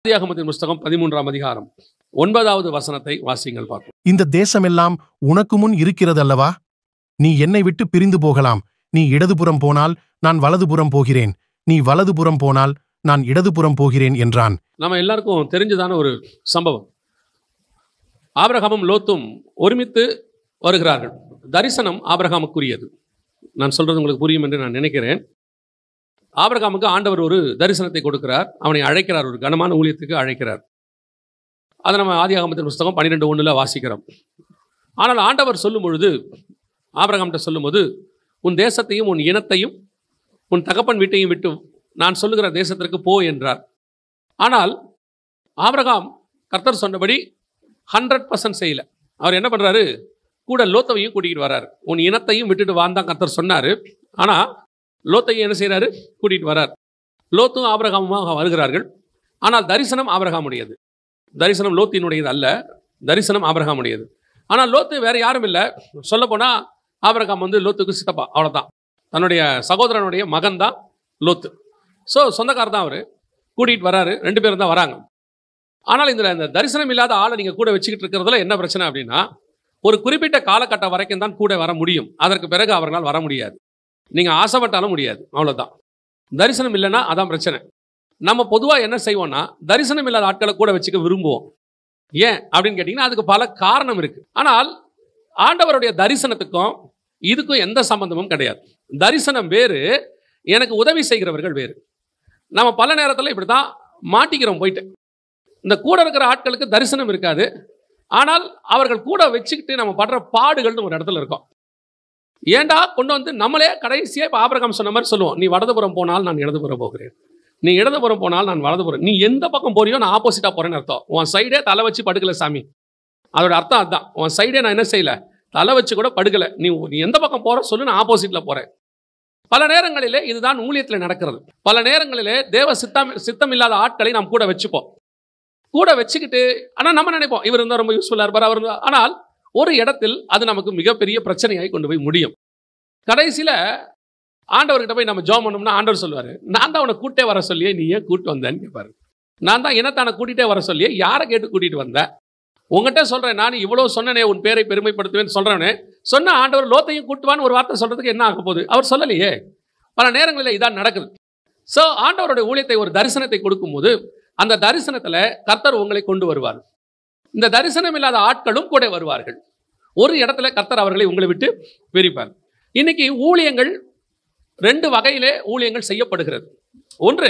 ஆதியாகமத்தின் புஸ்தகம் 13ஆம் அதிகாரம் 9வது வசனத்தை வாசிங்கள் பார்ப்போம். இந்த தேசமெல்லாம் உனக்கு முன் இருக்கிறதல்லவா? நீ என்னை விட்டு பிரிந்து போகலாம். நீ இடதுபுறம் போனால் நான் வலதுபுறம் போகிறேன், நீ வலதுபுறம் போனால் நான் இடதுபுறம் போகிறேன் என்றான். நம்ம எல்லாருக்கும் தெரிஞ்சதான ஒரு சம்பவம். ஆபிரகாமும் லோத்தும் ஒருமித்து வருகிறார்கள். தரிசனம் ஆபிரகாமுக்குரியது. நான் சொல்றது உங்களுக்கு புரியும் என்று நான் நினைக்கிறேன். ஆபிரகாமுக்கு ஆண்டவர் ஒரு தரிசனத்தை கொடுக்கிறார். அவனை அழைக்கிறார், ஒரு கனமான ஊழியத்துக்கு அழைக்கிறார். அதை நம்ம ஆதியாகமத்தின் புஸ்தகம் 12:1 வாசிக்கிறோம். ஆனால் ஆண்டவர் சொல்லும் பொழுது, ஆபிரகாம்கிட்ட சொல்லும்போது, உன் தேசத்தையும் உன் இனத்தையும் உன் தகப்பன் வீட்டையும் விட்டு நான் சொல்லுகிற தேசத்திற்கு போ என்றார். ஆனால் ஆபிரகாம் கர்த்தர் சொன்னபடி 100% செய்யல. அவர் என்ன பண்றாரு? கூட லோத்தையும் கூட்டிகிட்டு வர்றாரு. உன் இனத்தையும் விட்டுட்டு வாந்தான் கர்த்தர் சொன்னாரு. ஆனா லோத்தையும் என்ன செய்யறாரு? கூட்டிகிட்டு வர்றார். லோத்தும் ஆபிரகாமுமாக வருகிறார்கள். ஆனால் தரிசனம் ஆபிரகாமுடையது. தரிசனம் லோத்தினுடையது அல்ல, தரிசனம் ஆபிரகாமுடையது. ஆனால் லோத்து வேற யாரும் இல்லை. சொல்ல போனா ஆபிரகாம் லோத்துக்கு சித்தப்பா, அவ்வளவுதான். தன்னுடைய சகோதரனுடைய மகன் தான் லோத்து. ஸோ சொந்தக்காரர் தான் அவர். கூட்டிகிட்டு வர்றாரு. 2 பேரும் தான் வராங்க. ஆனால் இந்த தரிசனம் இல்லாத ஆளை நீங்க கூட வச்சுக்கிட்டு இருக்கிறதுல என்ன பிரச்சனை அப்படின்னா, ஒரு குறிப்பிட்ட காலகட்டம் வரைக்கும் தான் கூட வர முடியும். அதற்கு பிறகு அவர்களால் வர முடியாது. நீங்க ஆசைப்பட்டாலும் முடியாது. அவ்வளவுதான். தரிசனம் இல்லைன்னா அதான் பிரச்சனை. நம்ம பொதுவாக என்ன செய்வோம்னா, தரிசனம் இல்லாத ஆட்களை கூட வச்சுக்க விரும்புவோம். ஏன் அப்படின்னு கேட்டீங்கன்னா, அதுக்கு பல காரணம் இருக்கு. ஆனால் ஆண்டவருடைய தரிசனத்துக்கும் இதுக்கும் எந்த சம்பந்தமும் கிடையாது. தரிசனம் வேறு, எனக்கு உதவி செய்கிறவர்கள் வேறு. நம்ம பல நேரத்தில் இப்படிதான் மாட்டிக்கிறோம். போயிட்டு இந்த கூட இருக்கிற ஆட்களுக்கு தரிசனம் இருக்காது. ஆனால் அவர்கள் கூட வச்சுக்கிட்டு நம்ம படுற பாடுகள்னு ஒரு இடத்துல இருக்கோம். ஏண்டா கொண்டு நம்மளே கடைசியா இப்போ ஆபிரகாம் சொன்ன மாதிரி சொல்லுவோம், நீ வலதுபுறம் போனால் நான் இடதுபுறம் போகிறேன், நீ இடதுபுறம் போனால் நான் வலதுபுறம். நீ எந்த பக்கம் போறியோ நான் ஆப்போசிட்டா போறேன்னு அர்த்தம். உன் சைடே தலை வச்சு படுக்கல சாமி, அதோட அர்த்தம் அதுதான். உன் சைடே நான் என்ன செய்யல, தலை வச்சு கூட படுக்கல. நீ எந்த பக்கம் போற சொல்லு, நான் ஆப்போசிட்ல போறேன். பல நேரங்களிலே இதுதான் ஊழியத்தில் நடக்கிறது. பல நேரங்களிலே தேவ சித்தம் இல்லாத ஆட்களை நாம் கூட வச்சுப்போம். கூட வச்சுக்கிட்டு ஆனால் நம்ம நினைப்போம் இவர் இருந்தால் ரொம்ப யூஸ்ஃபுல்லாக இருப்பார், அவர் இருந்தால். ஆனால் ஒரு இடத்தில் அது நமக்கு மிகப்பெரிய பிரச்சனையாய் கொண்டு போய் முடியும். கடைசியில் ஆண்டவர்கிட்ட போய் நம்ம ஜெபம் பண்ணோம்னா ஆண்டவர் சொல்லுவார், நான் தான் அவனை கூட்டே வர சொல்லியே, நீ ஏன் கூட்டு வந்தேன்னு கேட்பாரு. நான் தான் இனத்தான கூட்டிகிட்டே வர சொல்லியே, யாரை கேட்டு கூட்டிகிட்டு வந்தேன்? உங்கள்கிட்ட சொல்கிறேன், நான் இவ்வளோ சொன்னனே, உன் பேரை பெருமைப்படுத்துவேன்னு சொல்கிறேனே, சொன்ன ஆண்டவர் லோத்தையும் கூட்டுவான்னு ஒரு வார்த்தை சொல்கிறதுக்கு என்ன ஆக போகுது? அவர் சொல்லலையே. பல நேரங்களில் இதான் நடக்குது. ஸோ ஆண்டவருடைய ஊழியத்தை, ஒரு தரிசனத்தை கொடுக்கும்போது அந்த தரிசனத்தில் கர்த்தர் உங்களை கொண்டு வருவார். இந்த தரிசனம் இல்லாத ஆட்களும் கூட வருவார்கள். ஒரு இடத்துல கர்த்தர் அவர்களை உங்களை விட்டு பிரிப்பார். இன்னைக்கு ஊழியங்கள் 2 வகையிலே ஊழியங்கள் செய்யப்படுகிறது. ஒன்று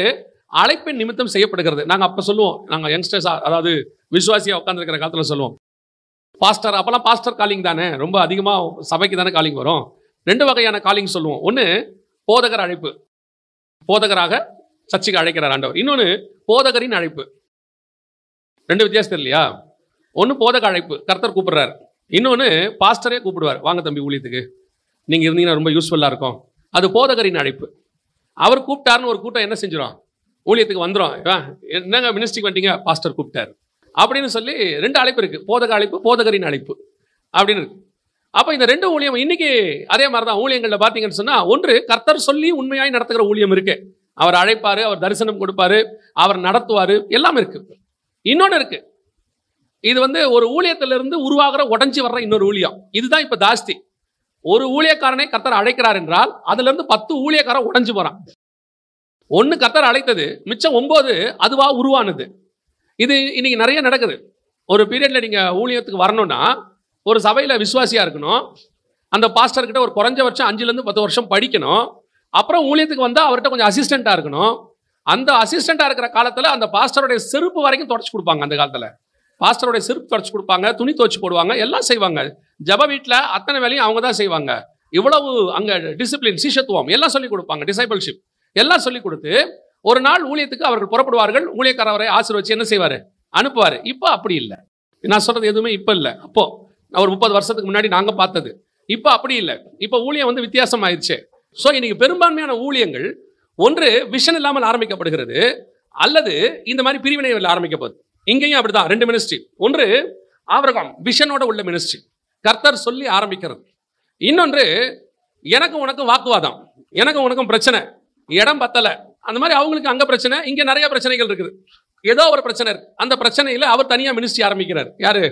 அழைப்பின் நிமித்தம் செய்யப்படுகிறது. நாங்கள் அப்போ சொல்லுவோம், நாங்கள் யங்ஸ்டர்ஸ், அதாவது விசுவாசியாக உட்காந்துருக்கிற காலத்தில் சொல்லுவோம், பாஸ்டர், அப்போல்லாம் பாஸ்டர் காலிங் தானே, ரொம்ப அதிகமாக சபைக்கு தானே காலிங் வரும். 2 வகையான காலிங் சொல்லுவோம். ஒன்று போதகர் அழைப்பு, போதகராக சர்ச்சுக்கு அழைக்கிறார் ஆண்டவர். இன்னொன்று போதகரின் அழைப்பு. 2 வித்தியாசம் இல்லையா? ஒன்று போதக அழைப்பு, கர்த்தர் கூப்பிடுறாரு. இன்னொன்று பாஸ்டரே கூப்பிடுவார், வாங்க தம்பி ஊழியத்துக்கு, நீங்கள் இருந்தீங்கன்னா ரொம்ப யூஸ்ஃபுல்லாக இருக்கும். அது போதகரின் அழைப்பு. அவர் கூப்பிட்டாருன்னு ஒரு கூட்டம் என்ன செஞ்சிடும், ஊழியத்துக்கு வந்துடும். என்னங்க மினிஸ்ட்ரிக்கு வந்துட்டீங்க, பாஸ்டர் கூப்பிட்டார் அப்படின்னு சொல்லி 2 அழைப்பு இருக்குது. போதக அழைப்பு, போதகரின் அழைப்பு அப்படின்னு இருக்கு. அப்போ இந்த 2 ஊழியம் இன்னைக்கு அதே மாதிரி தான். ஊழியங்களில் பார்த்தீங்கன்னு சொன்னால், ஒன்று கர்த்தர் சொல்லி உண்மையாய் நடத்துகிற ஊழியம் இருக்கு. அவர் அழைப்பாரு, அவர் தரிசனம் கொடுப்பாரு, அவர் நடத்துவாரு, எல்லாம் இருக்கு. இன்னொன்று இருக்கு, இது ஒரு ஊழியத்திலிருந்து உருவாகிற உடஞ்சி வர்ற இன்னொரு ஊழியம். இதுதான் இப்போ ஜாஸ்தி. ஒரு ஊழியக்காரனை கர்த்தர் அழைக்கிறார் என்றால் அதுல இருந்து 10 ஊழியக்காரன் உடஞ்சு போறான். ஒன்று கர்த்தர் அழைத்தது, மிச்சம் 9 அதுவா உருவானது. இது இன்னைக்கு நிறைய நடக்குது. ஒரு பீரியட்ல நீங்க ஊழியத்துக்கு வரணும்னா ஒரு சபையில விசுவாசியா இருக்கணும். அந்த பாஸ்டர் கிட்ட ஒரு குறைஞ்சபட்சம் 5 to 10 வருஷம் படிக்கணும். அப்புறம் ஊழியத்துக்கு வந்தால் அவர்கிட்ட கொஞ்சம் அசிஸ்டண்ட்டாக இருக்கணும். அந்த அசிஸ்டண்ட்டாக இருக்கிற காலத்தில் அந்த பாஸ்டருடைய செருப்பு வரைக்கும் தொடச்சி கொடுப்பாங்க. அந்த காலத்தில் பாஸ்டருடைய செருப்பு தொடச்சி கொடுப்பாங்க, துணி துவச்சி போடுவாங்க, எல்லாம் செய்வாங்க. ஜப வீட்டில் அத்தனை வேலையும் அவங்க தான் செய்வாங்க. இவ்வளவு அங்கே டிசிப்ளின், சீஷத்துவம் எல்லாம் சொல்லிக் கொடுப்பாங்க, டிசைபிள்ஷிப் எல்லாம் சொல்லிக் கொடுத்து ஒரு நாள் ஊழியத்துக்கு அவர்கள் புறப்படுவார்கள். ஊழியக்காரரை ஆசீர்வச்சு என்ன செய்வார், அனுப்புவார். இப்போ அப்படி இல்லை. நான் சொல்கிறது எதுவுமே இப்போ இல்லை. அப்போ ஒரு 30 வருஷத்துக்கு முன்னாடி நாங்கள் பார்த்தது. இப்போ அப்படி இல்லை. இப்போ ஊழியம் வித்தியாசம் ஆயிடுச்சு. ஸோ இன்னைக்கு பெரும்பான்மையான ஊழியங்கள் ஒன்று விஷன் இல்லாமல் ஆரம்பிக்கப்படுகிறது, அல்லது இந்த மாதிரி பிரிவினைகள் ஆரம்பிக்கப்படுது. இங்கேயும் அப்படிதான் 2 மினிஸ்ட்ரி. ஒன்று ஆபிரகாம் விஷனோட உள்ள மினிஸ்ட்ரி, கர்த்தர் சொல்லி ஆரம்பிக்கிறது. இன்னொன்று எனக்கு உனக்கும் வாக்குவாதம், எனக்கு உனக்கும் பிரச்சனை, இடம் பத்தலை, அந்த மாதிரி அவங்களுக்கு அங்கே பிரச்சனை, இங்கே நிறைய பிரச்சனைகள் இருக்குது. ஏதோ ஒரு பிரச்சனை இருக்கு. அந்த பிரச்சனையில அவர் தனியா மினிஸ்ட்ரி ஆரம்பிக்கிறார். யாரு?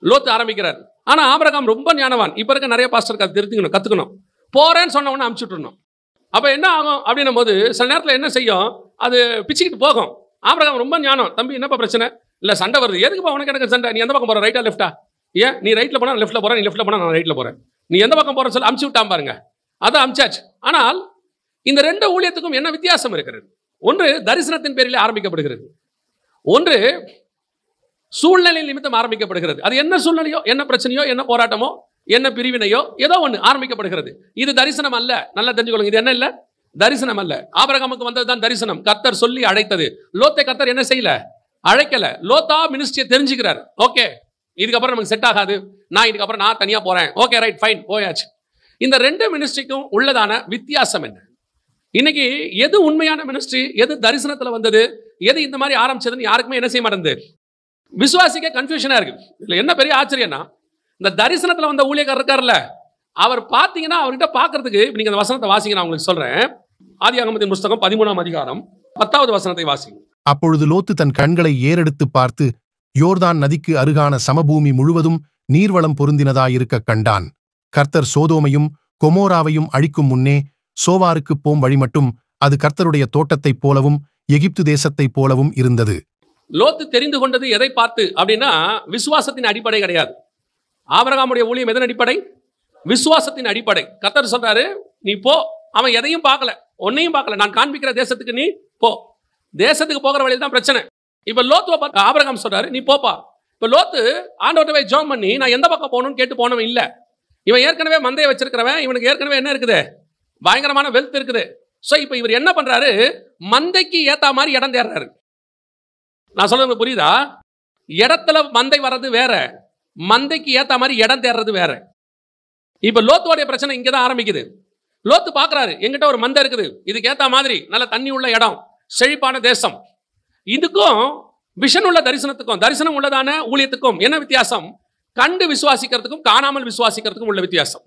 லோத்து ஆரம்பிக்கிறார். ஆனா ஆபிரகாம் ரொம்ப ஞானவான். இப்ப இருக்க நிறைய பாஸ்டருக்கு அது தெரிஞ்சுக்கணும், கத்துக்கணும். போறேன்னு சொன்ன உடனே அமுச்சு விட்டுறணும். அப்ப என்ன ஆகும் அப்படின்னும் போது சில நேரத்தில் என்ன செய்யும், அது பிச்சுக்கிட்டு போகும். ஆபிரகாம் ரொம்ப ஞானம். தம்பி என்னப்பா பிரச்சனை? இல்ல சண்டை வருது. எதுக்குப்பா உனக்கு எனக்கு சண்டை? நீ எந்த பக்கம் போற, ரைட்டா லெஃப்டா? ஏன் நீ ரைட்ல போனா லெஃப்ட்ல போற, நீ லெஃப்ட்ல போனா நான் ரைட்ல போறேன். நீ எந்த பக்கம் போற சொல்லி அமுச்சு விட்டான் பாருங்க. அதான் அமிச்சாச்சு. ஆனால் இந்த ரெண்டு ஊழியத்துக்கும் என்ன வித்தியாசம் இருக்கிறது? ஒன்று தரிசனத்தின் பேரில் ஆரம்பிக்கப்படுகிறது, ஒன்று சூழ்நிலை நிமித்தம் ஆரம்பிக்கப்படுகிறது. அது என்ன சூழ்நிலையோ, என்ன பிரச்சனையோ, என்ன போராட்டமோ, என்ன பிரிவினையோ, ஏதோ ஒன்று ஆரம்பிக்கப்படுகிறது. இது தரிசனம் அல்ல. நல்லா தெரிஞ்சுக்கொள்ளுங்க. இது என்ன இல்ல? தரிசனம் அல்ல. ஆபிரகாமுக்கு வந்ததுதான் தரிசனம். கர்த்தர் சொல்லி அழைத்தது. லோத்தை கர்த்தர் என்ன செய்யல? அழைக்கல. லோத்தா மினிஸ்ட்ரியை தெரிஞ்சுக்கிறார். ஓகே, இதுக்கப்புறம் நமக்கு செட் ஆகாது, நான் இதுக்கப்புறம் நான் தனியா போறேன். ஓகே ரைட் ஃபைன், போயாச்சு. இந்த ரெண்டு மினிஸ்ட்ரிக்கும் உள்ளதான வித்தியாசம் என்ன? இன்னைக்கு எது உண்மையான மினிஸ்ட்ரி, எது தரிசனத்துல வந்தது, எது இந்த மாதிரி ஆரம்பிச்சதுன்னு யாருக்குமே என்ன செய்ய மாட்டேங்குது, விசுவாசிக்க கன்ஃபியூஷனா இருக்கு. இதுல என்ன பெரிய ஆச்சரியம்னா, இந்த தரிசனத்துல வந்த ஊழியக்காரர் இருக்கார்ல, அவர் பார்த்தீங்கன்னா அவர்கிட்ட பார்க்கறதுக்கு, நீங்க அந்த வசனத்தை வாசிங்க, நான் உங்களுக்கு சொல்றேன். ஆதியாகமத்தின் புஸ்தகம் 13ஆம் அதிகாரம் 10வது வசனத்தை வாசிங்க. அப்பொழுது லோத்து தன் கண்களை ஏறெடுத்து பார்த்து யோர்தான் நதிக்கு அருகான சமபூமி முழுவதும் நீர்வளம் பொருந்தினதாயிருக்க கண்டான். கர்த்தர் சோதோமையும் கொமோராவையும் அழிக்கும் முன்னே சோவாருக்கு போம் வழி மட்டும் அது கர்த்தருடைய தோட்டத்தைப் போலவும் எகிப்து தேசத்தைப் போலவும் இருந்தது. லோத்து தெரிந்து கொண்டது எதை பார்த்து அப்படின்னா, விசுவாசத்தின் அடிப்படை கிடையாது. ஆபிரகாமுடைய ஊழியம் எதன் அடிப்படை? விசுவாசத்தின் அடிப்படை. கர்த்தர் சொல்றாரு, நீ போ. அவன் எதையும் பார்க்கல, ஒன்னையும் பார்க்கல. நான் காண்பிக்கிற தேசத்துக்கு நீ போ. தேசத்துக்கு போகிற வழியில் தான் பிரச்சனை. இப்ப லோத்துவ பார்த்து ஆபிரகாம் சொல்றாரு, நீ போப்பா. இப்ப லோத்து ஆண்டவர்ட்ட போய் ஜெபம் பண்ணி நான் எந்த பக்கம் போகணும்னு கேட்டு போனவன் இல்ல. இவன் ஏற்கனவே மந்தையை வச்சிருக்கிறவன். இவனுக்கு ஏற்கனவே என்ன இருக்குது? பயங்கரமான வெல்த் இருக்குது. சோ இப்ப இவர் என்ன பண்றாரு? மந்தைக்கு ஏத்தா மாதிரி இடம் தேடுறாரு. நான் சொல்றது புரியுதா? இடத்துல மந்தை வர்றது வேற, மந்தைக்கு ஏத்தா மாதிரி இடம் தேடுறது வேற. இப்ப லோத்துவோடைய பிரச்சனை இங்கதான் ஆரம்பிக்குது. லோத்து பாக்குறாரு, எங்கிட்ட ஒரு மந்தை இருக்குது, இதுக்கு ஏத்தா மாதிரி நல்ல தண்ணி உள்ள இடம், செழிப்பான தேசம். இதுக்கும் விஷன் உள்ள தரிசனத்துக்கும், தரிசனம் உள்ளதான ஊழியத்துக்கும் என்ன வித்தியாசம்? கண்டு விசுவாசிக்கிறதுக்கும் காணாமல் விசுவாசிக்கிறதுக்கும் உள்ள வித்தியாசம்.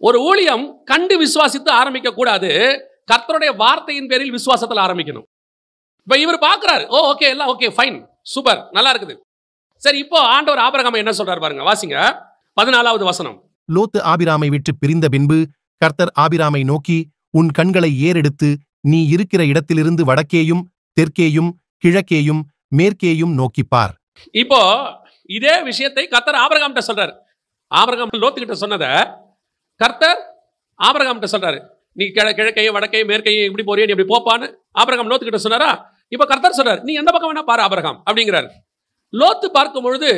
ஒரு ஊழியம் கண்டு விசுவாசித்து ஆரம்பிக்க கூடாது, கர்த்தருடைய வார்த்தையின் பேரில் விசுவாசத்தில் ஆரம்பிக்கணும். இப்ப இவர் பார்க்கிறாரு, ஓ ஓகே, எல்லாம் ஓகே, ஃபைன், சூப்பர், நல்லா இருக்குது. சரி, இப்போ ஆண்டவர் ஆபிரகாமை என்ன சொல்றாரு பாருங்க, வாசிங்க 14வது வசனம். லோத்து ஆபிராமை விட்டு பிரிந்த பின்பு கர்த்தர் ஆபிராமை நோக்கி, உன் கண்களை ஏறெடுத்து நீ இருக்கிற இடத்திலிருந்து வடக்கேயும் தெற்கேயும் கிழக்கேயும் மேற்கேயும் நோக்கிப்பார். இப்போ இதே விஷயத்தை கர்த்தர் ஆபிரகாம்கிட்ட சொல்றாரு. ஆபிரகாம் லோத்துக்கிட்ட சொன்னதை கர்த்தர் ஆபிரகாம்கிட்ட சொல்றாரு, நீ கிழக்கையும் வடக்கையும் மேற்கையும் இப்படி போறியா, நீ இப்படி போப்பான்னு ஆபிரகாம் லோத்துக்கிட்ட சொன்னாரா? இப்ப கர்த்தர் சொல்றாரு, நீ எந்த பக்கம் வேணா பாரு ஆபிரகாம் அப்படிங்கிறாரு. லோத்து பார்க்கும் பொழுது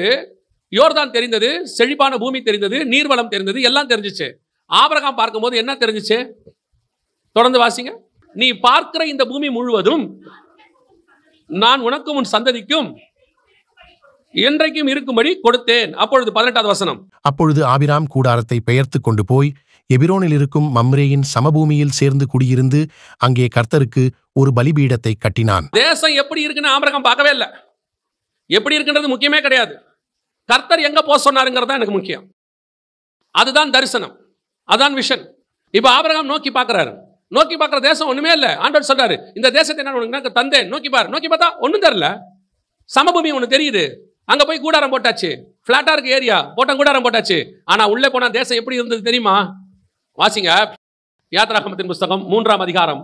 யோர்தான் தெரிந்தது, செழிப்பான பூமி தெரிந்தது, நீர்வளம் தெரிந்தது, எல்லாம் தெரிஞ்சிச்சு. ஆபிரகாம் பார்க்கும்போது என்ன தெரிஞ்சிச்சு? தொடர்ந்து வாசிங்க. நீ பார்க்கிற இந்த பூமி முழுவதும் நான் உனக்கும் உன் சந்ததிக்கும் என்றைக்கும் இருக்கும்படி கொடுத்தேன். அப்பொழுது 18வது வசனம். அப்பொழுது ஆபிராம் கூடாரத்தை பெயர்த்து கொண்டு போய் எபிரோனில் இருக்கும் மம்ரேயின் சமபூமியில் சேர்ந்து குடியிருந்து அங்கே கர்த்தருக்கு ஒரு பலிபீடத்தை கட்டினான். தேசம் எப்படி இருக்குன்னு ஆபிரகாம் பார்க்கவே இல்லை. எப்படி இருக்குன்றது முக்கியமே கிடையாது. கர்த்தர் எங்க போக சொன்னாருங்கிறது தான் எனக்கு முக்கியம். அதுதான் தரிசனம், அதான் விஷன். இப்ப ஆபிரகாம் நோக்கி பார்க்கிறாரு. நோக்கி பார்க்கிற தேசம் ஒண்ணுமே இல்லை. ஆண்டவர் சொல்றாரு, இந்த தேசத்தை நான் உனக்கு தந்தேன், நோக்கி பாரு. நோக்கி பார்த்தா ஒண்ணும் தெரியல. சமபூமி ஒண்ணு தெரியுது. அங்க போய் கூடாரம் போட்டாச்சு, பிளாட்டா இருக்கு ஏரியா, போட்ட கூடாரம் போட்டாச்சு. ஆனா உள்ளே போனா தேசம் எப்படி இருந்தது தெரியுமா? வாசிங்க யாத்ராகமத்தின் புஸ்தகம் 3ஆம் அதிகாரம்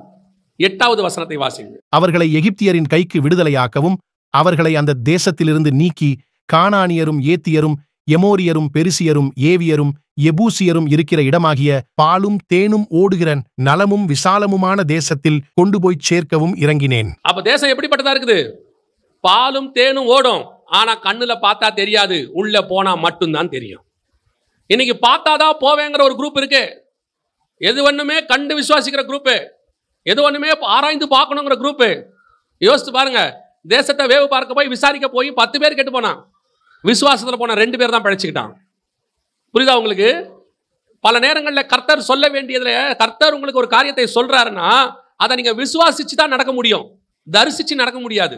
8வது வசனத்தை வாசிங்க. அவர்களை எகிப்தியரின் கைக்கு விடுதலையாக்கவும் அவர்களை அந்த தேசத்திலிருந்து நீக்கி கானானியரும் ஏத்தியரும் எமோரியரும் பெரிசியரும் ஏவியரும் எபூசியரும் இருக்கிற இடமாகிய பாலும் தேனும் ஓடுகிற நலமும் விசாலமுமான தேசத்தில் கொண்டு போய் சேர்க்கவும் இறங்கினேன். அப்ப தேசம் எப்படிப்பட்டதா இருக்குது? பாலும் தேனும் ஓடும். ஆனா கண்ணுல பார்த்தா தெரியாது, உள்ள போனா மட்டும்தான் தெரியும். இன்னைக்கு பார்த்தாதான் போவேங்கிற ஒரு குரூப் இருக்கு. எது ஒண்ணுமே கண்டு விசுவாசிக்கிற குரூப், எது ஒண்ணுமே ஆராய்ந்து பார்க்கணுங்கிற குரூப். யோசித்து பாருங்க, தேசத்தை வேவு பார்க்க போய் விசாரிக்க போய் 10 பேர் கெட்டு போனான். விசுவாசத்துல போன 2 பேர் தான் பழிச்சுக்கிட்டான். புரியுதா உங்களுக்கு? பல நேரங்களில் கர்த்தர் சொல்ல வேண்டியதுல, கர்த்தர் உங்களுக்கு ஒரு காரியத்தை சொல்றாருன்னா அதை நீங்க விசுவாசிச்சு தான் நடக்க முடியும், தரிசிச்சு நடக்க முடியாது.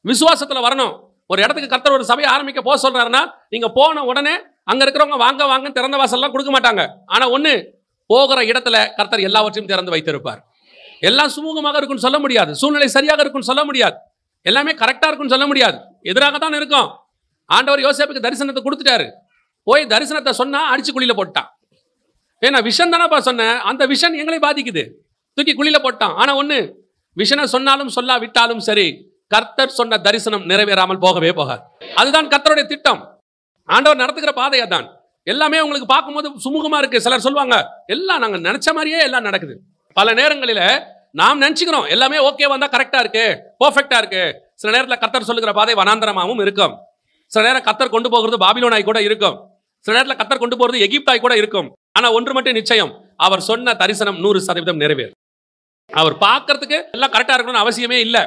விசுவாசத்துல வரணும். ஒரு இடத்துக்கு கர்த்தர் ஒரு சபையை ஆரம்பிக்க போக சொல்றாருன்னா, நீங்க போன உடனே அங்க இருக்கிறவங்க வாங்க வாங்க திறந்த வாசல்லாம் கொடுக்க மாட்டாங்க. ஆனா ஒண்ணு, போகிற இடத்துல கர்த்தர் எல்லாவற்றையும் திறந்து வைத்திருப்பார். எல்லாம் சுமூகமாக இருக்குன்னு சொல்ல முடியாது, சூழ்நிலை சரியாக இருக்குன்னு சொல்ல முடியாது. எல்லாமே கரெக்டா இருக்கும்னு சொல்ல முடியாது, எதிராகத்தான் இருக்கும். ஆண்டவர் யோசேப்புக்கு தரிசனத்தை கொடுத்துட்டாரு, போய் தரிசனத்தை சொன்னா அடிச்சு குழியில போட்டான். ஏன்னா விஷன் தானப்பா சொன்னேன், அந்த விஷன் எங்களை பாதிக்குது, தூக்கி குழியில போட்டான். ஆனா ஒண்ணு, விஷனை சொன்னாலும் சொல்லா விட்டாலும் சரி, கர்த்தர் சொன்ன தரிசனம் நிறைவேறாமல் போகவே போகாது. அதுதான் கர்த்தருடைய திட்டம். ஆண்டவர் நடத்துகிற பாதை அதான். எல்லாமே உங்களுக்கு பார்க்கும்போது சுமூகமா இருக்கு. சிலர் சொல்லுவாங்க எல்லாம் நாங்க நினைச்ச மாதிரியே எல்லாம் நடக்குது. பல நேரங்களில நாம் நினைச்சுக்கிறோம் எல்லாமே ஓகே வந்தா கரெக்டா இருக்கு, பெர்ஃபெக்ட்டா இருக்கு. சில நேரத்தில் கர்த்தர் சொல்லுகிற பாதை வனாந்தரமாகவும் இருக்கும். சில நேரம் கர்த்தர் கொண்டு போகிறது பாபிலோனாய் கூட இருக்கும். சில நேரத்தில் கர்த்தர் கொண்டு போகிறது எகிப்தாய் கூட இருக்கும். ஆனா ஒன்று மட்டும் நிச்சயம், அவர் சொன்ன தரிசனம் 100% நிறைவேறும். அவர் பார்க்கறதுக்கு எல்லாம் கரெக்டா இருக்கணும்னு அவசியமே இல்லை.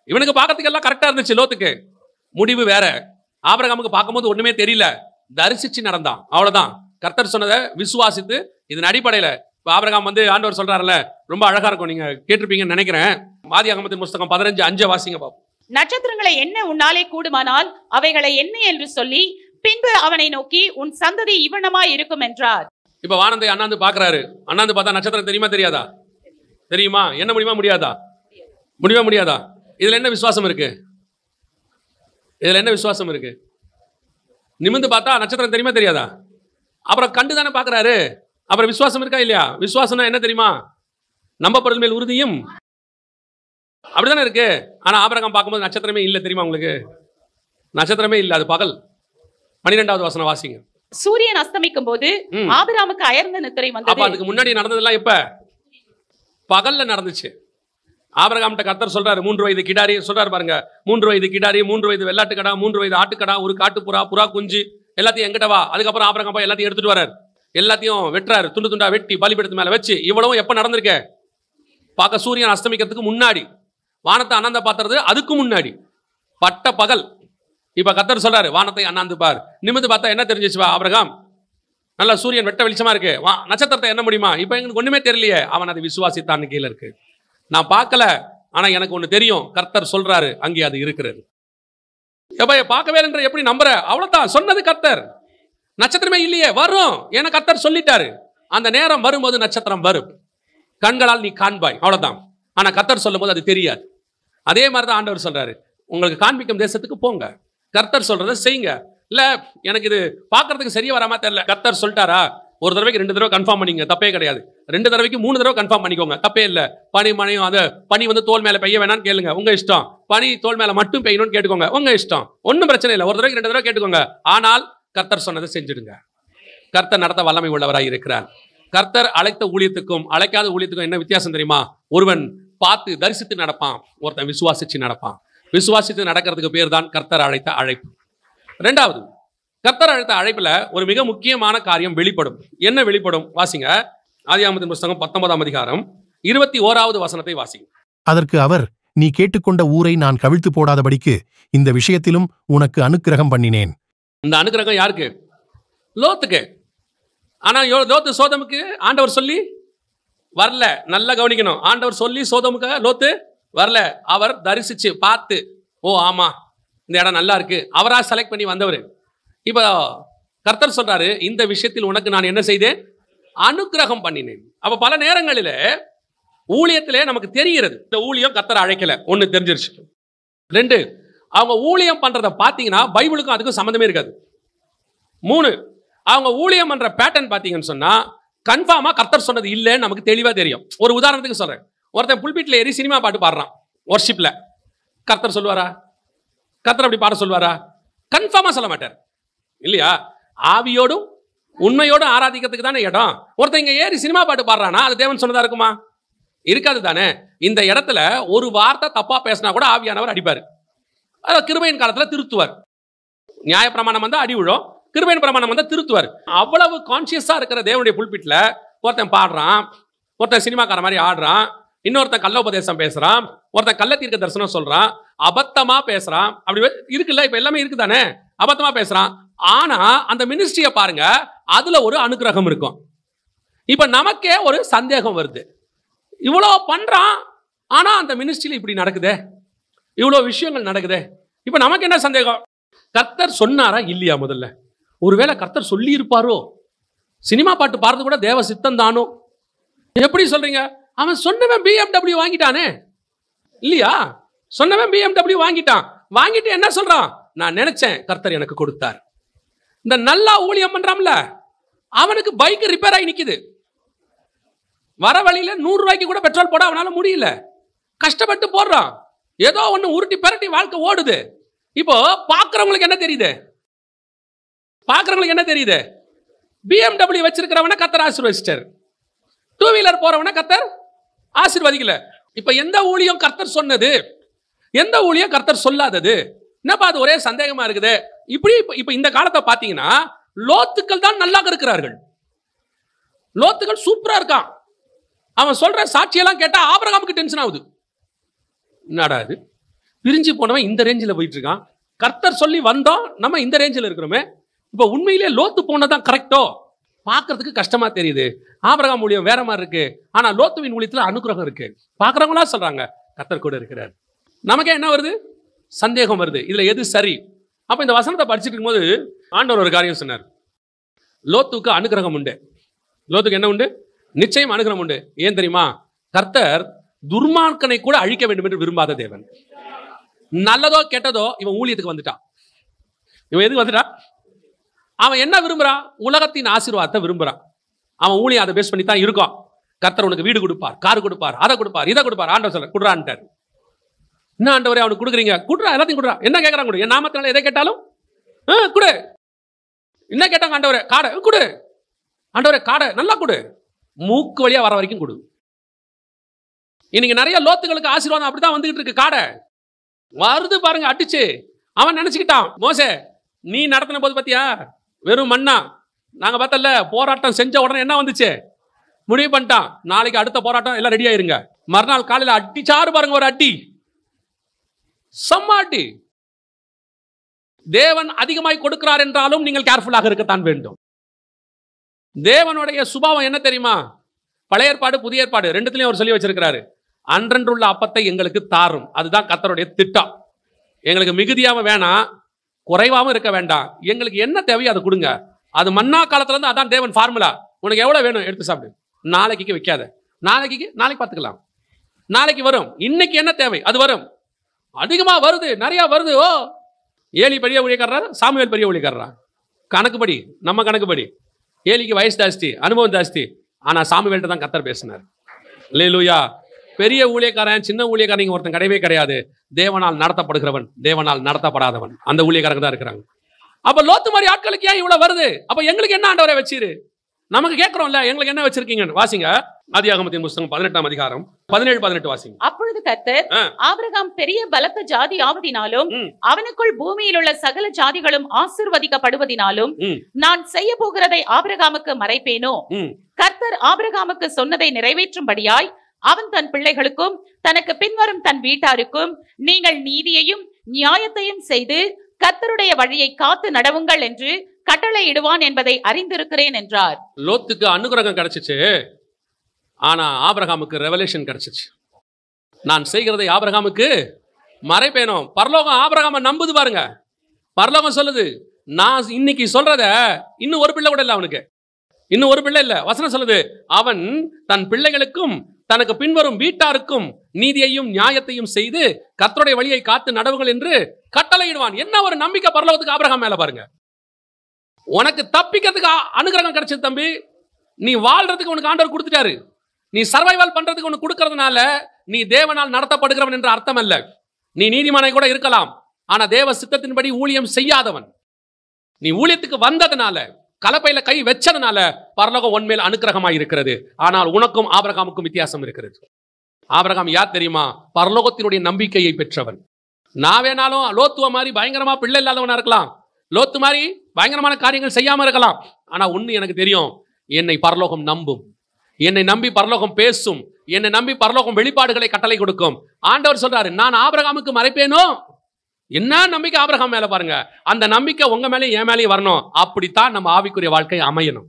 இவனுக்கு பார்க்கறதுக்கு எல்லாம் கரெக்டா இருந்துச்சு, லோத்துக்கு. முடிவு வேற. ஆபிரகாமுக்கு பார்க்கும்போது ஒண்ணுமே தெரியல, தரிசிச்சு நடந்தான், அவ்வளவுதான். கர்த்தர் சொன்னதை விசுவாசித்து இதன் அடிப்படையில ஆபிரகாம் ஆண்டவர் சொல்றாருல, ரொம்ப அழகா இருக்கும், நீங்க கேட்டிருப்பீங்கன்னு நினைக்கிறேன். ஆதியாகமத்தின் புஸ்தகம் 15:5 வாசிங்க பாப்போம். நட்சத்திரங்களை எண்ண உன்னாலே கூடுமானால் அவைகளை என்ன என்று சொல்லி பின்பு அவனை நோக்கி உன் சந்ததி இவனமாய் இருக்கும் என்றார். இப்ப வானந்தை அண்ணாந்து பாக்குறாரு. அண்ணாந்து பார்த்தா நட்சத்திரம் தெரியுமா தெரியாதா? தெரியுமா? என்ன முடியுமா முடியாதா? முடியுமா முடியாதா? இதுல என்ன விசுவாசம் இருக்கு? இதுல என்ன விசுவாசம் இருக்கு? நிமிந்து பார்த்தா நட்சத்திரம் தெரியுமா தெரியாதா? அப்புறம் கண்டு தானே பாக்குறாரு. அப்புறம் விசுவாசம் இருக்கா இல்லையா? விசுவாசம்னா என்ன தெரியுமா? நம்பப்படுறது மேல் உறுதியும், அப்படிதானே இருக்கு. ஆனா ஆபிரகாம் பார்க்கும்போது நட்சத்திரமே இல்லை, தெரியுமா உங்களுக்கு? நட்சத்திரமே இல்லை, அது பகல். 12வது வசனம் வாசிங்க. சூரியன் அஸ்தமிக்கும் போது ஆபிரகாமுக்கு அயர்ந்த நித்திரை வந்தது. அப்ப அதுக்கு முன்னாடி நடந்ததெல்லாம் எப்ப? பகல்ல நடந்துச்சு. ஆபிரகாம்கிட்ட கர்த்தர் சொல்றாரு, 3 வயது கிடாரி சொல்றாரு பாருங்க, 3 வயது கிடாரி, 3 வயது வெள்ளாட்டுக்கடா, 3 வயது ஆட்டுக்கடா, ஒரு காட்டுப்புறா, புறா குஞ்சு, எல்லாத்தையும் எங்கிட்ட வா. அதுக்கப்புறம் ஆபிரகாம் எல்லாத்தையும் எடுத்துட்டு வர்றாரு. எல்லாத்தையும் வெட்டுறாரு, துண்டு துண்டா வெட்டி பலிபீடத்து மேல வச்சு. இவ்வளவும் எப்ப நடந்திருக்க? பார்க்க சூரியன் அஸ்தமிக்கிறதுக்கு முன்னாடி. வானத்தை அண்ணாந்த பாத்துறது அதுக்கு முன்னாடி, பட்ட பகல். இப்ப கர்த்தர் சொல்றாரு, வானத்தை அண்ணாந்து பார். நிமிந்து பார்த்தா என்ன தெரிஞ்சிச்சு ஆபிரகாம்? நல்லா சூரியன் வெட்ட வெளிச்சமா இருக்கு. நட்சத்திரத்தை என்ன முடியுமா? இப்ப எங்களுக்கு ஒண்ணுமே தெரியலையே. அவன் அதை விசுவாசித்தான் கீழே இருக்கு. நான் பார்க்கல, ஆனா எனக்கு ஒண்ணு தெரியும், கர்த்தர் சொல்றாரு, அங்கே அது இருக்கிறது. பார்க்கவே இல்லை எப்படி நம்புற? அவ்வளவுதான், சொன்னது கர்த்தர். நட்சத்திரமே இல்லையே, வரும், ஏன்னா கர்த்தர் சொல்லிட்டாரு. அந்த நேரம் வரும்போது நட்சத்திரம் வரும், கண்களால் நீ காண்பாய், அவ்வளவுதான். ஆனா கர்த்தர் சொல்லும் போது அது தெரியாது. அதே மாதிரிதான் ஆண்டவர் சொல்றாரு, உங்களுக்கு காண்பிக்கும் தேசத்துக்கு போங்க, கர்த்தர் சொல்றதை செய்யுங்க. இல்ல எனக்கு இது பார்க்கறதுக்கு சரியா வராம தெரியல, கர்த்தர் சொல்லிட்டாரா? ஒரு தடவைக்கு 2 தடவை கன்ஃபார்ம் பண்ணிங்க, தப்பே கிடையாது. 2 தடவைக்கு 3 தடவை கன்ஃபார்ம் பண்ணிக்கோங்க, தப்பே இல்லை. பனியும் அது பனி தோல் மேல பெய்ய வேணாம்னு கேளுங்க, உங்க இஷ்டம். பனி தோல் மேல மட்டும் பெய்யணும்னு கேட்டுக்கோங்க, உங்க இஷ்டம். ஒன்றும் பிரச்சனை இல்லை. ஒரு தடவைக்கு 2 தடவை கேட்டுக்கோங்க. ஆனால் கர்த்தர் சொன்னதை செஞ்சிடுங்க. கர்த்தர் நடத்த வல்லமை உள்ளவராய் இருக்கிறார். கர்த்தர் அழைத்த ஊழியத்துக்கும் அழைக்காத ஊழியத்துக்கும் என்ன வித்தியாசம் தெரியுமா? ஒருவன் பார்த்து தரிசித்து நடப்பான், ஒருத்தன் விசுவாசிச்சு நடப்பான். விசுவாசித்து நடக்கிறதுக்கு பேர் தான் கர்த்தர் அழைத்த அழைப்பு. 2வது, கர்த்தர் அழைத்த அழைப்புல ஒரு மிக முக்கியமான காரியம் வெளிப்படும். என்ன வெளிப்படும்? வாசிங்க. ஆதியாகமத்தின் புஸ்தகம் 19ஆம் அதிகாரம் 21வது வசனத்தை வாசிங்க. அதற்கு அவர், நீ கேட்டுக்கொண்ட ஊரை நான் கவிழ்த்து போடாதபடிக்கு இந்த விஷயத்திலும் உனக்கு அனுக்கிரகம் பண்ணினேன். இந்த அனுக்கிரகம் யாருக்கு? லோத்துக்கு. ஆனா லோத்து சோதமுக்கு ஆண்டவர் சொல்லி வரல. நல்லா கவனிக்கணும், ஆண்டவர் சொல்லி சோதமுக்கு லோத்து வரல. அவர் தரிசிச்சு பார்த்து, ஓ ஆமா இந்த இடம் நல்லா இருக்கு, அவரா செலக்ட் பண்ணி வந்தவர். இப்ப கர்த்தர் சொல்றாரு, இந்த விஷயத்தில் உனக்கு நான் என்ன செய்தேன்? அனுக்கிரகம் பண்ணினேன். அப்ப பல நேரங்களில ஊழியத்திலே நமக்கு தெரிகிறது, இந்த ஊழியம் கர்த்தர் அழைக்கல, ஒண்ணு தெரிஞ்சிருச்சு. 2, அவங்க ஊழியம் பண்றதை பார்த்தீங்கன்னா பைபிளுக்கும் அதுக்கும் சம்பந்தமே இருக்காது. 3, அவங்க ஊழியம் பண்ற பேட்டர்ன் பார்த்தீங்கன்னு சொன்னா கன்ஃபார்மா கர்த்தர் சொன்னது இல்லைன்னு நமக்கு தெளிவா தெரியும். ஒரு உதாரணத்துக்கு சொல்றேன், ஒருத்தன் புல்பிட்ல ஏறி சினிமா பாட்டு பாடுறான் வொர்ஷிப்ல, கர்த்தர் சொல்லுவாரா? கர்த்தர் அப்படி பாட சொல்லுவாரா? கன்ஃபார்மா சொல்ல மாட்டார் இல்லையா? ஆவியோடும் உண்மையோடும் ஆராதிக்கிறதுக்கு தானே இடம். ஒருத்தன் இங்க ஏறி சினிமா பாட்டு பாடுறானா அது தேவன் சொன்னதா இருக்குமா? இருக்காது தானே. இந்த இடத்துல ஒரு வார்த்தை தப்பா பேசினா கூட ஆவியானவர் அடிப்பாரு. கிருபையின் காலத்துல திருத்துவார். நியாயப்பிரமாணம் வந்தா அடி விழும், கிருபையின் பிரமாணம் வந்தா திருத்துவார். அவ்வளவு கான்சியஸா இருக்கிற தேவனுடைய புல்பிட்ல ஒருத்தன் பாடுறான், ஒருத்தன் சினிமாக்கார மாதிரி ஆடுறான், இன்னொருத்தன் கள்ளோபதேசம் பேசுறான், ஒருத்தன் கள்ள தீர்க்க தரிசனம் சொல்றான், அபத்தமா பேசுறான். அப்படி இருக்குல்ல, இப்ப எல்லாமே இருக்குதானே, அபத்தமா பேசுறான். ஆனா அந்த மினிஸ்ட்ரியை பாருங்க, அதுல ஒரு அனுக்கிரகம் இருக்கும். இப்ப நமக்கே ஒரு சந்தேகம் வருது, இவ்வளவு பண்றான் ஆனா அந்த மினிஸ்ட்ரியில இப்படி நடக்குதே, இவ்வளவு விஷயங்கள் நடக்குதே. இப்ப நமக்கு என்ன சந்தேகம்? கர்த்தர் சொன்னாரா இல்லையா? முதல்ல ஒருவேளை கர்த்தர் சொல்லி இருப்பாரோ? சினிமா பாட்டு பாடுறது கூட தேவ சித்தம் தானோ? எப்படி சொல்றீங்க? அவன் சொன்னவன் BMW வாங்கிட்டானே இல்லையா? சொன்னவன் BMW வாங்கிட்டான். வாங்கிட்டு என்ன சொல்றான்? நான் நினைச்சேன், கர்த்தர் எனக்கு கொடுத்தார். இந்த நல்லா ஊழியம் பண்றான்ல, அவனுக்கு பைக் ரிப்பேர் ஆகி நிக்குது. வர வழியில 100 ரூபாய்க்கு கூட பெட்ரோல் போட அவனால முடியல. கஷ்டப்பட்டு போடுறான். ஏதோ ஒண்ணு உருட்டி பரட்டி வாழ்க்கை ஓடுது. இப்போ பாக்குறவங்களுக்கு என்ன தெரியுது? பாக்குறவங்களுக்கு என்ன தெரியுது? BMW வச்சிருக்கிறவன கர்த்தர் ஆசீர்வதிச்சார். 2 வீலர் போறவன கர்த்தர் ஆசீர்வதிக்கல. இப்ப எந்த ஊழியம் கர்த்தர் சொன்னது, எந்த ஊழியம் கர்த்தர் சொல்லாதது? என்னப்பா அது ஒரே சந்தேகமா இருக்குது. இப்படி இப்ப இந்த காலத்தை பாத்தீங்கன்னா லோத்துக்கள் தான் நல்லா இருக்கிறார்கள். லோத்துக்கள் சூப்பரா இருக்கான். அவன் சொல்ற சாட்சியெல்லாம் கேட்டா ஆபிரகாமுக்கு டென்ஷன் ஆகுது. என்னடா இது, பிரிஞ்சு போனவன் இந்த ரேஞ்சில் போயிட்டு இருக்கான். கர்த்தர் சொல்லி வந்தோம், நம்ம இந்த ரேஞ்சில் இருக்கிறோமே. இப்ப உண்மையிலே லோத்து போனதான் கரெக்டோ? பார்க்கறதுக்கு கஷ்டமா தெரியுது. ஆபிரகாம் ஊழியம் வேற மாதிரி இருக்கு. ஆனா லோத்துவின் ஊழியத்துல அனுகிரகம் இருக்கு. பாக்குறவங்களா சொல்றாங்க கர்த்தர் கூட இருக்கிறார். நமக்கே என்ன வருது? சந்தேகம் வருது. இதுல எது சரி? அப்ப இந்த வசனத்தை படிச்சுட்டு இருக்கும்போது ஆண்டவர் ஒரு காரியம் சொன்னார். லோத்துக்கு அனுகிரகம் உண்டு. லோத்துக்கு என்ன உண்டு? நிச்சயம் அனுகிரகம் உண்டு. ஏன் தெரியுமா? கர்த்தர் துர்மார்க்கனை கூட அழிக்க வேண்டும் என்று விரும்பாத தேவன். நல்லதோ கெட்டதோ இவன் ஊழியத்துக்கு வந்துட்டான். இவன் எதுக்கு வந்துட்டான்? அவன் என்ன விரும்புறான்? உலகத்தின் ஆசீர்வாதத்தை விரும்புறான். அவன் ஊழியம் அதை பேஸ் பண்ணி தான் இருக்கும். கர்த்தர் உனக்கு வீடு கொடுப்பார், கார் கொடுப்பார், அதை கொடுப்பார், இதை கொடுப்பார். ஆண்டவர் சொல்ல குடுறான்ட்டார். என்ன ஆண்டவரே அவனுக்கு கொடுக்குறீங்க? குடுறா, எல்லாத்தையும் குடுறா. என்ன கேட்கறான்? கொடு. என் நாமத்தினால எதை கேட்டாலும் கொடு. என்ன கேட்டாங்க? ஆண்டவரே காடை கொடு. ஆண்டவரே காடை நல்லா கொடு. மூக்கு வழியா வர வரைக்கும் கொடு. இன்னைக்கு நிறைய லோத்துகளுக்கு ஆசீர்வாதம் அப்படிதான் வந்துகிட்டு இருக்கு. காடை வருது பாருங்க, அடிச்சு. அவன் நினைச்சுக்கிட்டான், மோசே நீ நடத்தின போது பாத்தியா வெறும் மண்ணா, நாங்க பார்த்தல போராட்டம் செஞ்ச உடனே என்ன வந்துச்சு? முடிவு பண்ணிட்டான், நாளைக்கு அடுத்த போராட்டம் எல்லாம் ரெடி ஆயிருங்க. மறுநாள் காலையில் அடிச்சாரு பாருங்க, ஒரு அடி, செம்ம அடி. தேவன் அதிகமாய் கொடுக்கிறார் என்றாலும் நீங்கள் கேர்ஃபுல்லாக இருக்கத்தான் வேண்டும். தேவனுடைய சுபாவம் என்ன தெரியுமா? பழைய ஏற்பாடு புதிய ஏற்பாடு ரெண்டுத்திலையும் அவர் சொல்லி வச்சிருக்கிறாரு. அன்றன்றுள்ள அப்பத்தை எங்களுக்கு தாரும். அதுதான் கர்த்தருடைய திட்டம். எங்களுக்கு மிகுதியாவும் வேணாம், குறைவாகவும் இருக்க வேண்டாம். எங்களுக்கு என்ன தேவையோ அதை கொடுங்க. அது மன்னா காலத்துல இருந்து அதான் தேவன் ஃபார்முலா. உனக்கு எவ்வளவு வேணும் எடுத்து சாப்பிடு. நாளைக்கு வைக்காத. நாளைக்கு பார்த்துக்கலாம். நாளைக்கு வரும். இன்னைக்கு என்ன தேவை அது வரும். அதிகமா வருது, நிறைய வருது. ஓ, ஏலி பெரிய ஊழியக்காரரா, சாமுவேல் பெரிய ஊழியக்காரரா? கணக்குப்படி, நம்ம கணக்குப்படி ஏலிக்கு வயசு ஜாஸ்தி, அனுபவம் ஜாஸ்தி. ஆனா சாமுவேல்ட்ட தான் கர்த்தர் பேசினார். அல்லேலூயா. பெரிய ஊழியக்காரன் சின்ன ஊழியக்காரன் ஒருத்தன் கிடையவே கிடையாது. தேவனால் நடத்தப்படுகிறவன், தேவனால் நடத்தப்படாதவன், அந்த ஊழியக்காரங்க தான் இருக்கிறாங்க. அப்ப லோத்து மாதிரி ஆட்களுக்கு ஏன் இவ்வளவு வருது? அப்ப எங்களுக்கு என்ன ஆண்டவரை வச்சிரு? நமக்கு கேட்கிறோம்ல, எங்களுக்கு என்ன வச்சிருக்கீங்க? வாசிங்க ஆதியாகமத்தின் புத்தகம் 18ஆம் அதிகாரம் 17-18 வாசிங்க. அப்பொழுது கர்த்தர் ஆபிரகாம் பெரிய பலத்த ஜாதி ஆவதினாலும் அவனுக்குள் பூமியில் உள்ள சகல ஜாதிகளும் ஆசீர்வதிக்கப்படுவதினாலும் நான் செய்ய போகிறதை ஆபிரகாமுக்கு மறைப்பேனோ? கர்த்தர் ஆபிரகாமுக்கு சொன்னதை நிறைவேற்றும்படியாய் அவன் தன் பிள்ளைகளுக்கும் தனக்கு பின்வரும் தன் வீட்டாருக்கும் நீங்கள் நீதியையும் நியாயத்தையும் செய்து கர்த்தருடைய வழியை காத்து நடவுங்கள் என்று கட்டளை இடுவான் என்பதை அறிந்திருக்கிறேன் என்றார். லோத்துக்கு அனுகிரகம் கிடைச்சிச்சு, ஆனா ஆபிரகாமுக்கு ரெவலேஷன் கிடைச்சிச்சு. நான் செய்கிறதை ஆபிரகாமுக்கு மறைப்பேனோ. பரலோகம் ஆபிரகாம நம்புது பாருங்க. பரலோகம் சொல்லுது, நான் இன்னைக்கு சொல்றத இன்னும் ஒரு பிள்ளை கூட இல்லை அவனுக்கு, இன்னும் ஒரு பிள்ளை இல்ல. வசனம் சொல்லுது, அவன் தன் பிள்ளைகளுக்கும் தனக்கு பின்வரும் வீட்டாருக்கும் நீதியையும் நியாயத்தையும் செய்து கர்த்தருடைய வழியை காத்து நடவுங்கள் என்று கட்டளையிடுவான். என்ன ஒரு நம்பிக்கை பரலோகத்துக்கு ஆபிரகாம் மேல பாருங்க. உனக்கு தப்பிக்கிறதுக்கு அனுகிரகம் கிடைச்சது தம்பி. நீ வாழ்றதுக்கு உனக்கு ஆண்டவர் கொடுத்துட்டாரு. நீ சர்வைவல் பண்றதுக்கு உனக்கு கொடுக்கறதுனால நீ தேவனால் நடத்தப்படுகிறவன் என்ற அர்த்தம் அல்ல. நீ நீதிமானை கூட இருக்கலாம், ஆனா தேவ சித்தத்தின்படி ஊழியம் செய்யாதவன். நீ ஊழியத்துக்கு வந்ததுனால, கலப்பையில கை வச்சதுனால பரலோகம் உன்மேல் அனுக்கிரகமாய் இருக்கிறது. ஆனால் உனக்கும் ஆபிரகாமுக்கும் வித்தியாசம் இருக்கிறது. ஆபிரகாம் யார் தெரியுமா? பரலோகத்தினுடைய நம்பிக்கையை பெற்றவன். நான் வேணாலும் லோத்துவ மாதிரி பயங்கரமா பிள்ளை இல்லாதவனா இருக்கலாம், லோத்து மாதிரி பயங்கரமான காரியங்கள் செய்யாம இருக்கலாம். ஆனா ஒண்ணு எனக்கு தெரியும், என்னை பரலோகம் நம்பும், என்னை நம்பி பரலோகம் பேசும், என்னை நம்பி பரலோகம் வெளிப்பாடுகளை கட்டளை கொடுக்கும். ஆண்டவர் சொல்றாரு, நான் ஆபிரகாமுக்கு மறைப்பேனோ. என்ன நம்பிக்கை ஆபிரகாம் மேல பாருங்க. அந்த நம்பிக்கை உங்க மேலேயும் என் மேலேயும் வரணும். அப்படித்தான் நம்ம ஆவிக்குரிய வாழ்க்கை அமையணும்.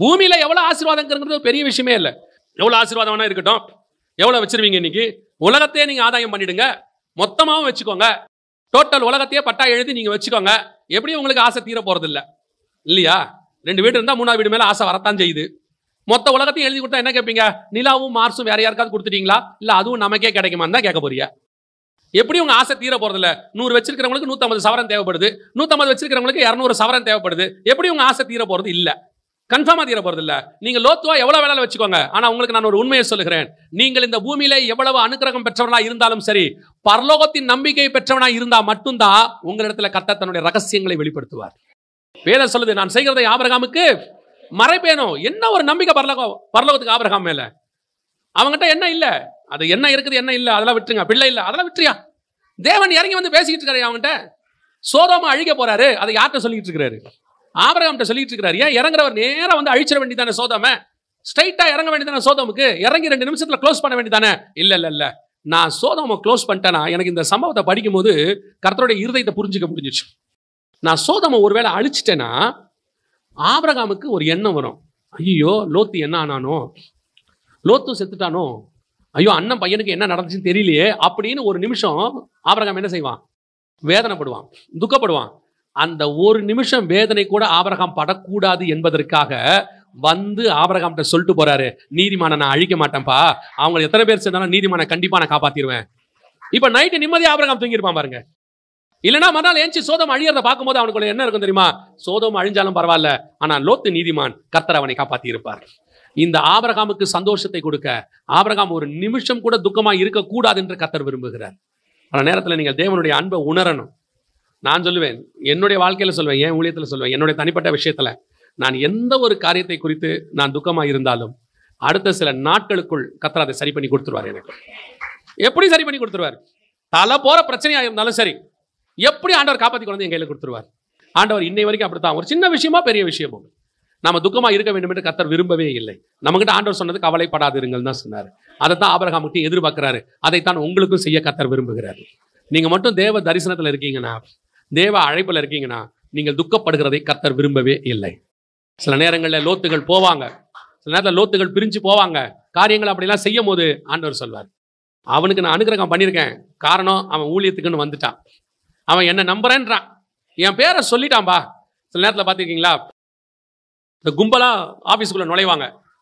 பூமியில எவ்வளவு ஆசீர்வாதம் பெரிய விஷயமே இல்லை. எவ்வளவு ஆசீர்வாதம் இருக்கட்டும், எவ்வளவு வச்சிருவீங்க இன்னைக்கு? உலகத்தையே நீங்க ஆதாயம் பண்ணிடுங்க, மொத்தமாவும் வச்சுக்கோங்க. டோட்டல் உலகத்தையே பட்டா எழுதி நீங்க வச்சுக்கோங்க. எப்படி உங்களுக்கு ஆசை தீர போறது இல்ல இல்லையா? 2 வீடு இருந்தா 3ஆவது வீடு மேல ஆசை வரத்தான் செய்யுது. மொத்த உலகத்தையும் எழுதி கொடுத்தா என்ன கேட்பீங்க? நிலாவும் மார்ஸும் வேற யாருக்காவது கொடுத்துட்டீங்களா? இல்ல அதுவும் நமக்கே கிடைக்குமான்னு தான் கேட்க போறீங்க. எப்படி உங்க ஆசை தீர போறதில்ல? 100 வச்சிருக்கிறவங்களுக்கு 150 சவரன் தேவைப்படுது, 150 வச்சிருக்கிறவங்களுக்கு 200 சவரன் தேவைப்படுது. எப்படி உங்க ஆசை தீர போறது இல்ல, கன்ஃபார்மா தீர போறது இல்ல. நீங்க லோத்துவா எவ்வளவு வேலை வச்சுக்கோங்க. ஆனா உங்களுக்கு நான் ஒரு உண்மையை சொல்லுகிறேன், நீங்கள் இந்த பூமியில எவ்வளவு அனுக்கிரகம் பெற்றவனா இருந்தாலும் சரி, பரலோகத்தின் நம்பிக்கை பெற்றவனா இருந்தா மட்டும்தான் உங்களிடத்துல கர்த்தர் தன்னுடைய ரகசியங்களை வெளிப்படுத்துவார். வேதம் சொல்லுது, நான் செய்கிறதை ஆபிரகாமுக்கு மறைப்பேனோ. என்ன ஒரு நம்பிக்கை பரலோகத்துக்கு ஆபிரகாம் மேல. அவங்ககிட்ட என்ன இல்ல, அது என்ன இருக்குது என்ன இல்ல அதெல்லாம் விட்டுருங்க. பிள்ளை இல்ல அதெல்லாம் விட்டுறியா? தேவன் இறங்கி வந்து பேசிக்கிட்டு இருக்காரு அவங்ககிட்ட. சோதோம அழிக்க போறாரு, அதை யார்கிட்ட சொல்லிட்டு இருக்காரு? ஆபிரகாம்கிட்ட சொல்லிட்டு இருக்காரு. ஏன் இறங்குறவர் நேரா வந்து அழிச்சிட வேண்டியதானே சோதோம? ஸ்ட்ரைட்டா இறங்க வேண்டியதானே சோதோமுக்கு? இறங்கி 2 நிமிஷத்துல க்ளோஸ் பண்ண வேண்டியதானே? இல்ல இல்ல இல்ல, நான் சோதோம க்ளோஸ் பண்ணிட்டேனா எனக்கு இந்த சம்பவத்தை படிக்கும் போது கர்த்தருடைய இருதயத்தை புரிஞ்சுக்க முடிஞ்சிச்சு. நான் சோதோம ஒருவேளை அழிச்சிட்டேன்னா ஆபிரகாமுக்கு ஒரு எண்ணம் வரும், ஐயோ லோத்து என்ன ஆனானோ, லோத்து செத்துட்டானோ, ஐயோ அண்ணன் பையனுக்கு என்ன நடந்துச்சுன்னு தெரியலையே அப்படின்னு ஒரு நிமிஷம் ஆபிரகாம் என்ன செய்வான்? வேதனைப்படுவான், துக்கப்படுவான். அந்த ஒரு நிமிஷம் வேதனை கூட ஆபிரகாம் படக்கூடாது என்பதற்காக வந்து ஆபிரகாம்கிட்ட சொல்லிட்டு போறாரு, நீதிமானை நான் அழிக்க மாட்டேன்ப்பா, அவங்க எத்தனை பேர் சேர்ந்தாலும் நீதிமானை கண்டிப்பா நான் காப்பாத்திடுவேன். இப்ப நைட்டு நிம்மதியா ஆபிரகாம் தூங்கிருப்பான் பாருங்க. இல்லைன்னா மறுநாள் ஏஞ்சி சோதோம் அழியறத பார்க்கும்போது அவனுக்குள்ள என்ன இருக்கும் தெரியுமா? சோதோம் அழிஞ்சாலும் பரவாயில்ல, ஆனா லோத்து நீதிமான், கர்த்தர் அவனை காப்பாத்தி இருப்பார். இந்த ஆபிரகாமுக்கு சந்தோஷத்தை கொடுக்க ஆபிரகாம் ஒரு நிமிஷம் கூட துக்கமா இருக்கக்கூடாது என்று கர்த்தர் விரும்புகிறார். பல நேரத்தில் நீங்கள் தேவனுடைய அன்பை உணரணும். நான் சொல்லுவேன், என்னுடைய வாழ்க்கையில சொல்வேன், என் ஊழியத்துல சொல்வேன், என்னுடைய தனிப்பட்ட விஷயத்துல நான் எந்த ஒரு காரியத்தை குறித்து நான் துக்கமா இருந்தாலும் அடுத்த சில நாட்களுக்குள் கர்த்தர் அதை சரி பண்ணி கொடுத்துருவார். எனக்கு எப்படி சரி பண்ணி கொடுத்துருவார்? தலை போற பிரச்சனையா இருந்தாலும் சரி, எப்படி ஆண்டவர் காப்பாத்தி கொண்டு என் கையில கொடுத்துருவார். ஆண்டவர் இன்னை வரைக்கும் அப்படித்தான். ஒரு சின்ன விஷயமா பெரிய விஷயமோ நாம துக்கமா இருக்க வேண்டும் என்று கர்த்தர் விரும்பவே இல்லை. நம்மகிட்ட ஆண்டவர் சொன்னது கவலைப்படாதிருங்கள் தான் சொன்னார். அதைத்தான் ஆபிரகாமுக்கு எதிர்பார்க்கிறாரு. அதைத்தான் உங்களுக்கும் செய்ய கர்த்தர் விரும்புகிறார். நீங்க மட்டும் தேவ தரிசனத்துல இருக்கீங்கன்னா, தேவ அழைப்புல இருக்கீங்கன்னா, நீங்கள் துக்கப்படுகிறதை கர்த்தர் விரும்பவே இல்லை. சில நேரங்களில் லோத்துகள் போவாங்க, சில நேரத்தில் லோத்துகள் பிரிஞ்சு போவாங்க. காரியங்கள் அப்படிலாம் செய்யும் போது ஆண்டவர் சொல்வார், அவனுக்கு நான் அனுக்கிரகம் பண்ணியிருக்கேன், காரணம் அவன் ஊழியத்துக்குன்னு வந்துட்டான், அவன் என்ன நம்புறேன்றான், என் பேரை சொல்லிட்டான்பா. சில நேரத்தில் பார்த்துருக்கீங்களா, இந்த கும்பலா ஆஃபீஸுக்குள்ள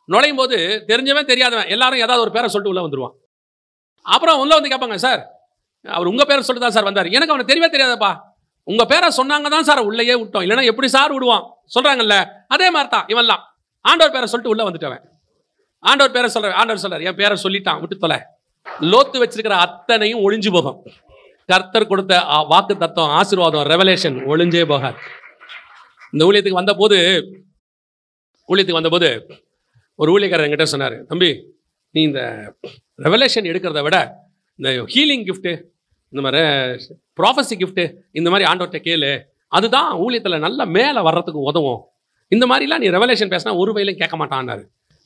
நுழையும் போது தெரிஞ்சவன் தெரியாதவன் எல்லாரும் ஏதாவது ஒரு பேரை சொல்லிட்டு உள்ள வந்துருவான். அப்புறம் உள்ள வந்து கேட்பாங்க, சார் அவர் உங்க பேரை சொல்லிட்டு தான் சார் வந்தார், எனக்கு அவனை தெரியவே தெரியாதப்பா, உங்க பேரை சொன்னாங்க தான் சார் உள்ளேயே விட்டோம், இல்லைன்னா எப்படி சார் விடுவான் சொல்றாங்கல்ல. அதே மாதிரி தான் இவெல்லாம் ஆண்டவர் பேரை சொல்லிட்டு உள்ள வந்துட்டவன். ஆண்டவர் பேரை ஆண்டவர் சொல்றாரு, என் பேரை சொல்லிட்டான் விட்டு தொலை. லோத்து வச்சிருக்கிற அத்தனையும் ஒளிஞ்சு போகும். கர்த்தர் கொடுத்த வாக்கு தத்துவம், ஆசீர்வாதம், ரெவலேஷன் ஒளிஞ்சே போகாது. இந்த ஊழியத்துக்கு வந்தபோது ஒரு ஊழியக்காரர் என்கிட்ட சொன்னார், தம்பி நீ இந்த ரெவலேஷன் எடுக்கிறத விட இந்த ஹீலிங் கிஃப்ட்டு, இந்த மாதிரி ப்ராஃபஸி கிஃப்ட்டு, இந்த மாதிரி ஆண்டவர்கிட்ட கேளு, அதுதான் ஊழியத்தில் நல்லா மேலே வர்றதுக்கு உதவும். இந்த மாதிரிலாம் நீ ரெவலேஷன் பேசினா ஒரு வயலையும் கேட்க மாட்டான்னாரு.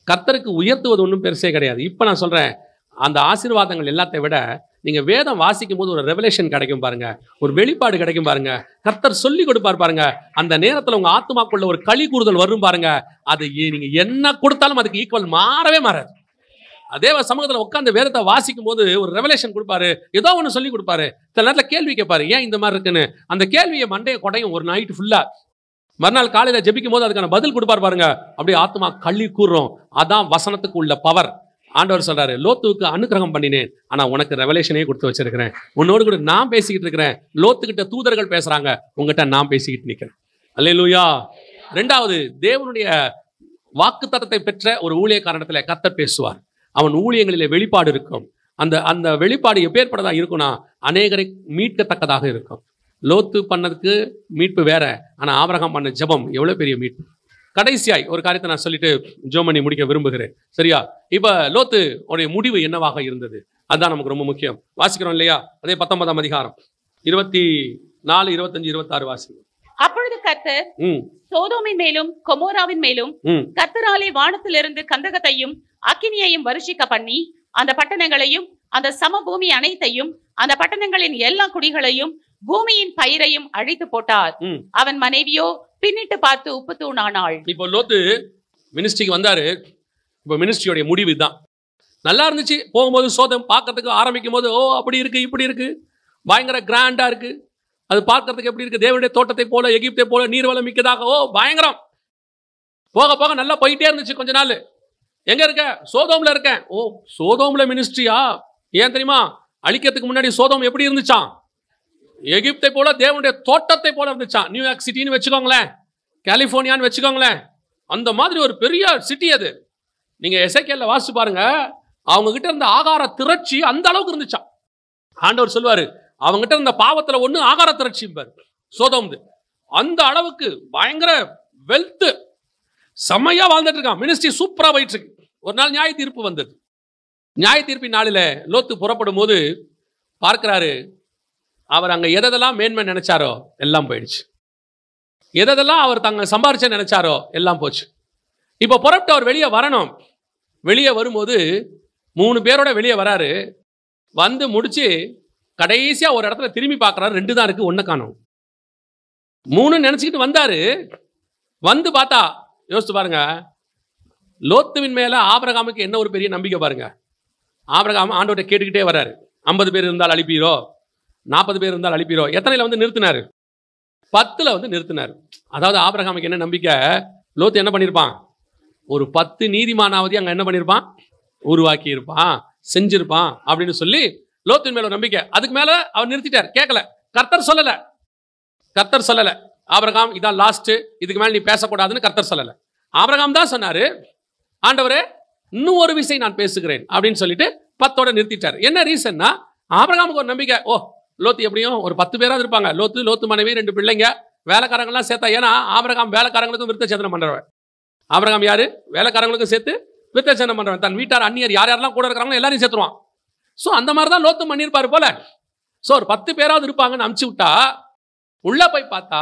கர்த்தருக்கு உயர்த்துவது ஒன்றும் பெருசே கிடையாது. இப்போ நான் சொல்கிறேன், அந்த ஆசீர்வாதங்கள் எல்லாத்தையும் விட நீங்கள் வேதம் வாசிக்கும் போது ஒரு ரெவலேஷன் கிடைக்கும் பாருங்க, ஒரு வெளிப்பாடு கிடைக்கும் பாருங்க, கர்த்தர் சொல்லி கொடுப்பார் பாருங்க, அந்த நேரத்தில் உங்கள் ஆத்மாக்குள்ள ஒரு களி கூறுதல் வரும் பாருங்க, அது நீங்கள் என்ன கொடுத்தாலும் அதுக்கு ஈக்குவல் மாறவே மாறாது. அதே சமூகத்தில் உட்காந்து வேதத்தை வாசிக்கும் போது ஒரு ரெவலேஷன் கொடுப்பாரு, ஏதோ ஒன்று சொல்லி கொடுப்பாரு. சில நேரத்தில் கேள்வி கேட்பாரு, ஏன் இந்த மாதிரி இருக்குன்னு. அந்த கேள்வியை மண்டையை கொடையும் ஒரு நைட்டு ஃபுல்லா. மறுநாள் காலையில் ஜெபிக்கும் போது அதுக்கான பதில் கொடுப்பார் பாருங்க, அப்படியே ஆத்மா களி கூறுறோம். அதான் வசனத்துக்கு உள்ள பவர். ஆண்டவர் சொல்றாரு, லோத்துவுக்கு அனுக்கிரகம் பண்ணினேன், ஆனா உனக்கு ரெவலேஷனே கொடுத்து வச்சிருக்கிறேன். உன்னோடு கூட நான் பேசிக்கிட்டு இருக்கிறேன். லோத்துக்கிட்ட தூதர்கள் பேசுறாங்க, உங்ககிட்ட நான் பேசிக்கிட்டு நிற்கிறேன். அல்லேலூயா. ரெண்டாவது, தேவனுடைய வாக்கு தத்தத்தை பெற்ற ஒரு ஊழியக்காரனத்துல கர்த்தர் பேசுவார். அவன் ஊழியங்களிலே வெளிப்பாடு இருக்கும். அந்த வெளிப்பாடு எப்பேற்பட்டதா இருக்கும்னா அநேகரை மீட்கத்தக்கதாக இருக்கும். லோத்து பண்ணதுக்கு மீட்பு வேற, ஆனா ஆபிரகாம் பண்ண ஜெபம் எவ்வளவு பெரிய மீட்பு. கடைசியாய் ஒரு காரியத்தை நான் சொல்லிட்டு ஜோமணி முடிக்க விரும்புகிறேன். சரியா? இப்ப லோத்து உடைய முடிவு என்னவாக இருந்தது, அதுதான் நமக்கு ரொம்ப முக்கியம். வாசிக்கிறோம் இல்லையா? அதே 19ஆம் அதிகாரம் 24, 25, 26 வாசி. அப்பொழுது கர்த்தர் சோதோமின் மேலும் கொமோராவின் மேலும் கர்த்தராலே வானத்திலிருந்து கந்தகத்தையும் அக்கினியையும் வருஷிக்க பண்ணி அந்த பட்டணங்களையும் அந்த சமபூமி அனைத்தையும் அந்த பட்டணங்களின் எல்லா குடிகளையும் பூமியின் பயிரையும் அழித்து போட்டார். அவன் மனைவியோ பின்னிட்டு பார்த்து உப்பு தூணானாள். இப்போ லோத்து மினிஸ்ட்ரிக்கு வந்தாரு. இப்போ மினிஸ்ட்ரியோடைய முடிவு தான் நல்லா இருந்துச்சு. போகும்போது சோதம் பார்க்கறதுக்கு ஆரம்பிக்கும் போது, ஓ அப்படி இருக்கு இப்படி இருக்கு, பயங்கர கிராண்டா இருக்கு, அது பார்க்கறதுக்கு எப்படி இருக்கு, தேவனுடைய தோட்டத்தை போல எகிப்தை போல நீர்வளம் மிக்கதாக, ஓ பயங்கரம். போக போக நல்லா போயிட்டே இருந்துச்சு. கொஞ்ச நாள் எங்க இருக்க? சோதோம்ல இருக்கேன். ஓ சோதோம்ல மினிஸ்ட்ரியா? ஏன் தெரியுமா? அழிக்கிறதுக்கு முன்னாடி சோதோம் எப்படி இருந்துச்சான்? எகிப்தை போல தேவனுடைய தோட்டத்தை போல இருந்துச்சான். நியூயார்க் சிட்டின்னு வச்சுக்கோங்களேன், கலிபோர்னியான்னு வச்சுக்கோங்களேன், அந்த மாதிரி ஒரு பெரிய சிட்டி அது. நீங்க எசேக்கியேல்ல வாசிச்சு பாருங்க, அவங்க கிட்ட இருந்த ஆகார திரட்சி அந்த அளவுக்கு இருந்துச்சான். ஆண்டவர் சொல்வாரு, அவங்க கிட்ட இருந்த பாவத்துல ஒண்ணு ஆகார திரட்சி சோதோம். அந்த அளவுக்கு பயங்கர வெல்த், செம்மையா வாழ்ந்துட்டு இருக்கான். மினிஸ்ட்ரி சூப்பரா போயிட்டு இருக்கு. ஒரு நாள் நியாய தீர்ப்பு வந்தது. நியாய தீர்ப்பின் நாளில லோத்து புறப்படும் போது பார்க்கிறாரு, அவர் அங்க எதெல்லாம் மேன்மை நினைச்சாரோ எல்லாம் போயிடுச்சு. எதெல்லாம் அவர் தங்க சம்பாரிச்ச நினைச்சாரோ எல்லாம் போச்சு. இப்ப புறப்பட்டு அவர் வெளியே வரணும். வெளியே வரும்போது 3 பேரோட வெளியே வராரு. வந்து முடிச்சு கடைசியா ஒரு இடத்துல திரும்பி பார்க்கறாரு, 2 தான் இருக்கு, 1 காணோம். 3 நினைச்சுக்கிட்டு வந்தாரு. வந்து பார்த்தா யோசிச்சு பாருங்க, லோத்துவின் மேல ஆபிரகாமுக்கு என்ன ஒரு பெரிய நம்பிக்கை பாருங்க. ஆபிரகாம் ஆண்டவர்கிட்ட கேட்டுக்கிட்டே வர்றாரு, 50 பேர் இருந்தால் அழிப்பீரோ, 40 பேர் இருந்தால் அழிப்பீரோ. எத்தனையில வந்து நிறுத்தினாரு? 10ல வந்து நிறுத்தினார். அதாவது ஆபிரகாமுக்கு என்ன நம்பிக்கை, லோத்து என்ன பண்ணியிருப்பான், ஒரு 10 நீதிமானாவதி அங்க என்ன பண்ணியிருப்பான், உருவாக்கி இருப்பான், செஞ்சிருப்பான் அப்படின்னு சொல்லி லோத்தின் மேல ஒரு நம்பிக்கை. அதுக்கு மேல அவர் நிறுத்திட்டார், கேட்கல. கர்த்தர் சொல்லல ஆபிரகாம் இதான் லாஸ்ட், இதுக்கு மேல நீ பேசக்கூடாதுன்னு கர்த்தர் சொல்லல. ஆபிரகாம் தான் சொன்னாரு, ஆண்டவரே இன்னும் ஒரு விஷயம் நான் பேசுகிறேன் அப்படின்னு சொல்லிட்டு 10ஓட நிறுத்திட்டார். என்ன ரீசன்னா, ஆபிரகாமுக்கு ஒரு நம்பிக்கை, ஓ லோத்து எப்படியும் ஒரு 10 பேராவது இருப்பாங்க. லோத்து மனைவி 2 பிள்ளைங்க, வேலைக்காரங்களாம் சேர்த்தா. ஏன்னா ஆபிரகாம் வேலைக்காரங்களுக்கும் விருத்தச்சேதனம் பண்றவன். ஆபிரகாம் யாரு? வேலைக்காரங்களுக்கும் சேர்த்து விருத்தச்சேதனம் பண்றவன். தன் வீட்டார் அந்நியர் யார் யாரெல்லாம் கூட இருக்கிறாங்களோ எல்லாரையும் சேர்த்துருவான். ஸோ அந்த மாதிரி தான் லோத்து பண்ணியிருப்பாரு போல. ஸோ ஒரு 10 பேராவது இருப்பாங்கன்னு அனுப்பிச்சு விட்டா, உள்ள போய் பார்த்தா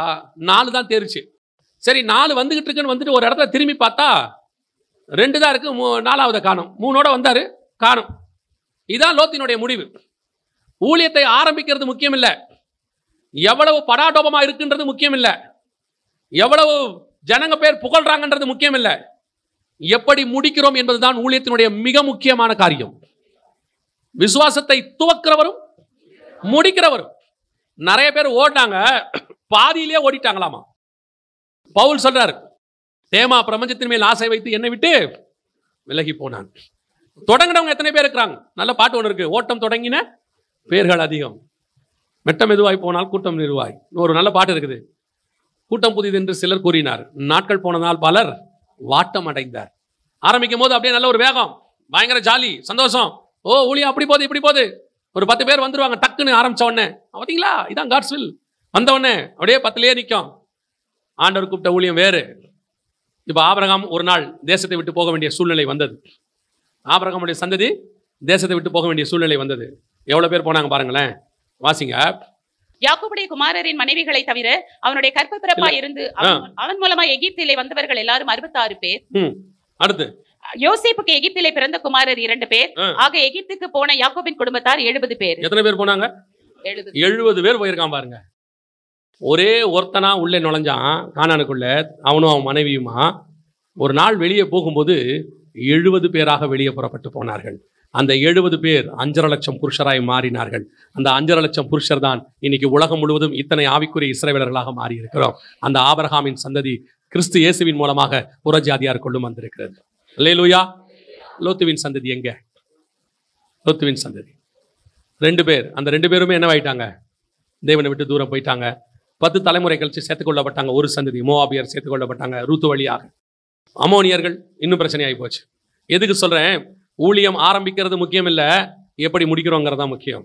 4 தான் தேர்ச்சு. சரி 4 வந்துகிட்டு இருக்குன்னு வந்துட்டு ஒரு இடத்துல திரும்பி பார்த்தா 2 தான் இருக்கு, 4வது காணும். 3ஓட வந்தாரு, காணும். இதான் லோத்தினுடைய முடிவு. ஊழியத்தை ஆரம்பிக்கிறது முக்கியம் இல்ல, எவ்வளவு படாடோபமா இருக்குன்றது முக்கியம் இல்ல, எவ்வளவு ஜனங்க பேர் புகழ்றாங்கன்றது முக்கியம் இல்ல, எப்படி முடிக்கிறோம் என்பதுதான் ஊழியத்தினுடைய மிக முக்கியமான காரியம். விசுவாசத்தை துவக்கிறவரும் முடிக்கிறவரும். நிறைய பேர் ஓடினாங்க, பாதியிலே ஓடிட்டாங்களாமா. பவுல் சொல்றாரு, தேமா பிரபஞ்சத்தின் மேல் ஆசை வைத்து என்னை விட்டு விலகி போனான். தொடங்கினவங்க எத்தனை பேர் இருக்கிறாங்க? நல்ல பாட்டு ஒன்று இருக்கு, ஓட்டம் தொடங்கின பேர்கள் அதிகம், மெட்டம் மெதுவாய் போனால் கூட்டம் நிறுவாய். ஒரு நல்ல பாட்டு இருக்குது. கூட்டம் புதிது என்று சிலர் கூறினார், நாட்கள் போனதால் பலர் வாட்டம் அடைந்தார். ஆரம்பிக்கும் போது அப்படியே நல்ல ஒரு வேகம், பயங்கர ஜாலி, சந்தோஷம். ஓ ஊழியம் அப்படி போகுது இப்படி போகுது. ஒரு 10 பேர் வந்துருவாங்க டக்குன்னு ஆரம்பிச்ச உடனே. பார்த்தீங்களா, இதான் காட்ஸ் வில். வந்த உடனே அப்படியே 10லயே நிற்கும். ஆண்டவர் கூப்பிட்ட ஊழியம் வேறு. இப்போ ஆபிரகாம் ஒரு நாள் தேசத்தை விட்டு போக வேண்டிய சூழ்நிலை வந்தது. ஆபிரகாமுடைய சந்ததி தேசத்தை விட்டு போக வேண்டிய சூழ்நிலை வந்தது. எவ்வளவு பேர் போனாங்க பாருங்களேன், வாசிங்க. யாக்கோபுடைய குமாரரின் மனைவிகளை தவிர அவனுடைய கற்ப பிறப்பா இருந்து அவன் மூலமா எகிப்திலே வந்தவர்கள் எல்லாரும் 66 பேர். அடுத்து யோசேப்புக்கு எகிப்திலே பிறந்த குமாரர் 2 பேர். ஆக எகிப்துக்கு போன யாக்கோபின் குடும்பத்தார் 70 பேர். எத்தனை பேர் போனாங்க? 70 பேர் போயிருக்கான் பாருங்க. ஒரே ஒருத்தனா உள்ளே நுழைஞ்சான் கானானுக்குள்ள, அவனும் அவன் மனைவியுமா. ஒரு நாள் வெளியே போகும்போது 70 பேராக வெளியே புறப்பட்டு போனார்கள். அந்த 70 பேர் 5.5 லட்சம் புருஷராய் மாறினார்கள். அந்த 5.5 லட்சம் புருஷர் தான் இன்னைக்கு உலகம் முழுவதும் இத்தனை ஆவிக்குரிய இஸ்ரவேலர்களாக மாறி இருக்கிறோம். அந்த ஆபிரகாமின் சந்ததி கிறிஸ்து இயேசுவின் மூலமாக புறஜாதியார் கொள்ளும் வந்திருக்கிறது. அல்லேலூயா. லோத்துவின் சந்ததி எங்க? லோத்துவின் சந்ததி 2 பேர். அந்த 2 பேருமே என்னவாயிட்டாங்க? தேவனை விட்டு தூரம் போயிட்டாங்க. 10 தலைமுறை கழிச்சு சேர்த்துக்கொள்ளப்பட்டாங்க. ஒரு சந்ததி மோவாபியர் சேர்த்துக்கொள்ளப்பட்டாங்க ரூத்து வழியாக. அமோனியர்கள் இன்னும் பிரச்சனையாகி போச்சு. எதுக்கு சொல்றேன்? ஊழியம் ஆரம்பிக்கிறது முக்கியம் இல்ல, எப்படி முடிக்கிறோங்கிறதா முக்கியம்.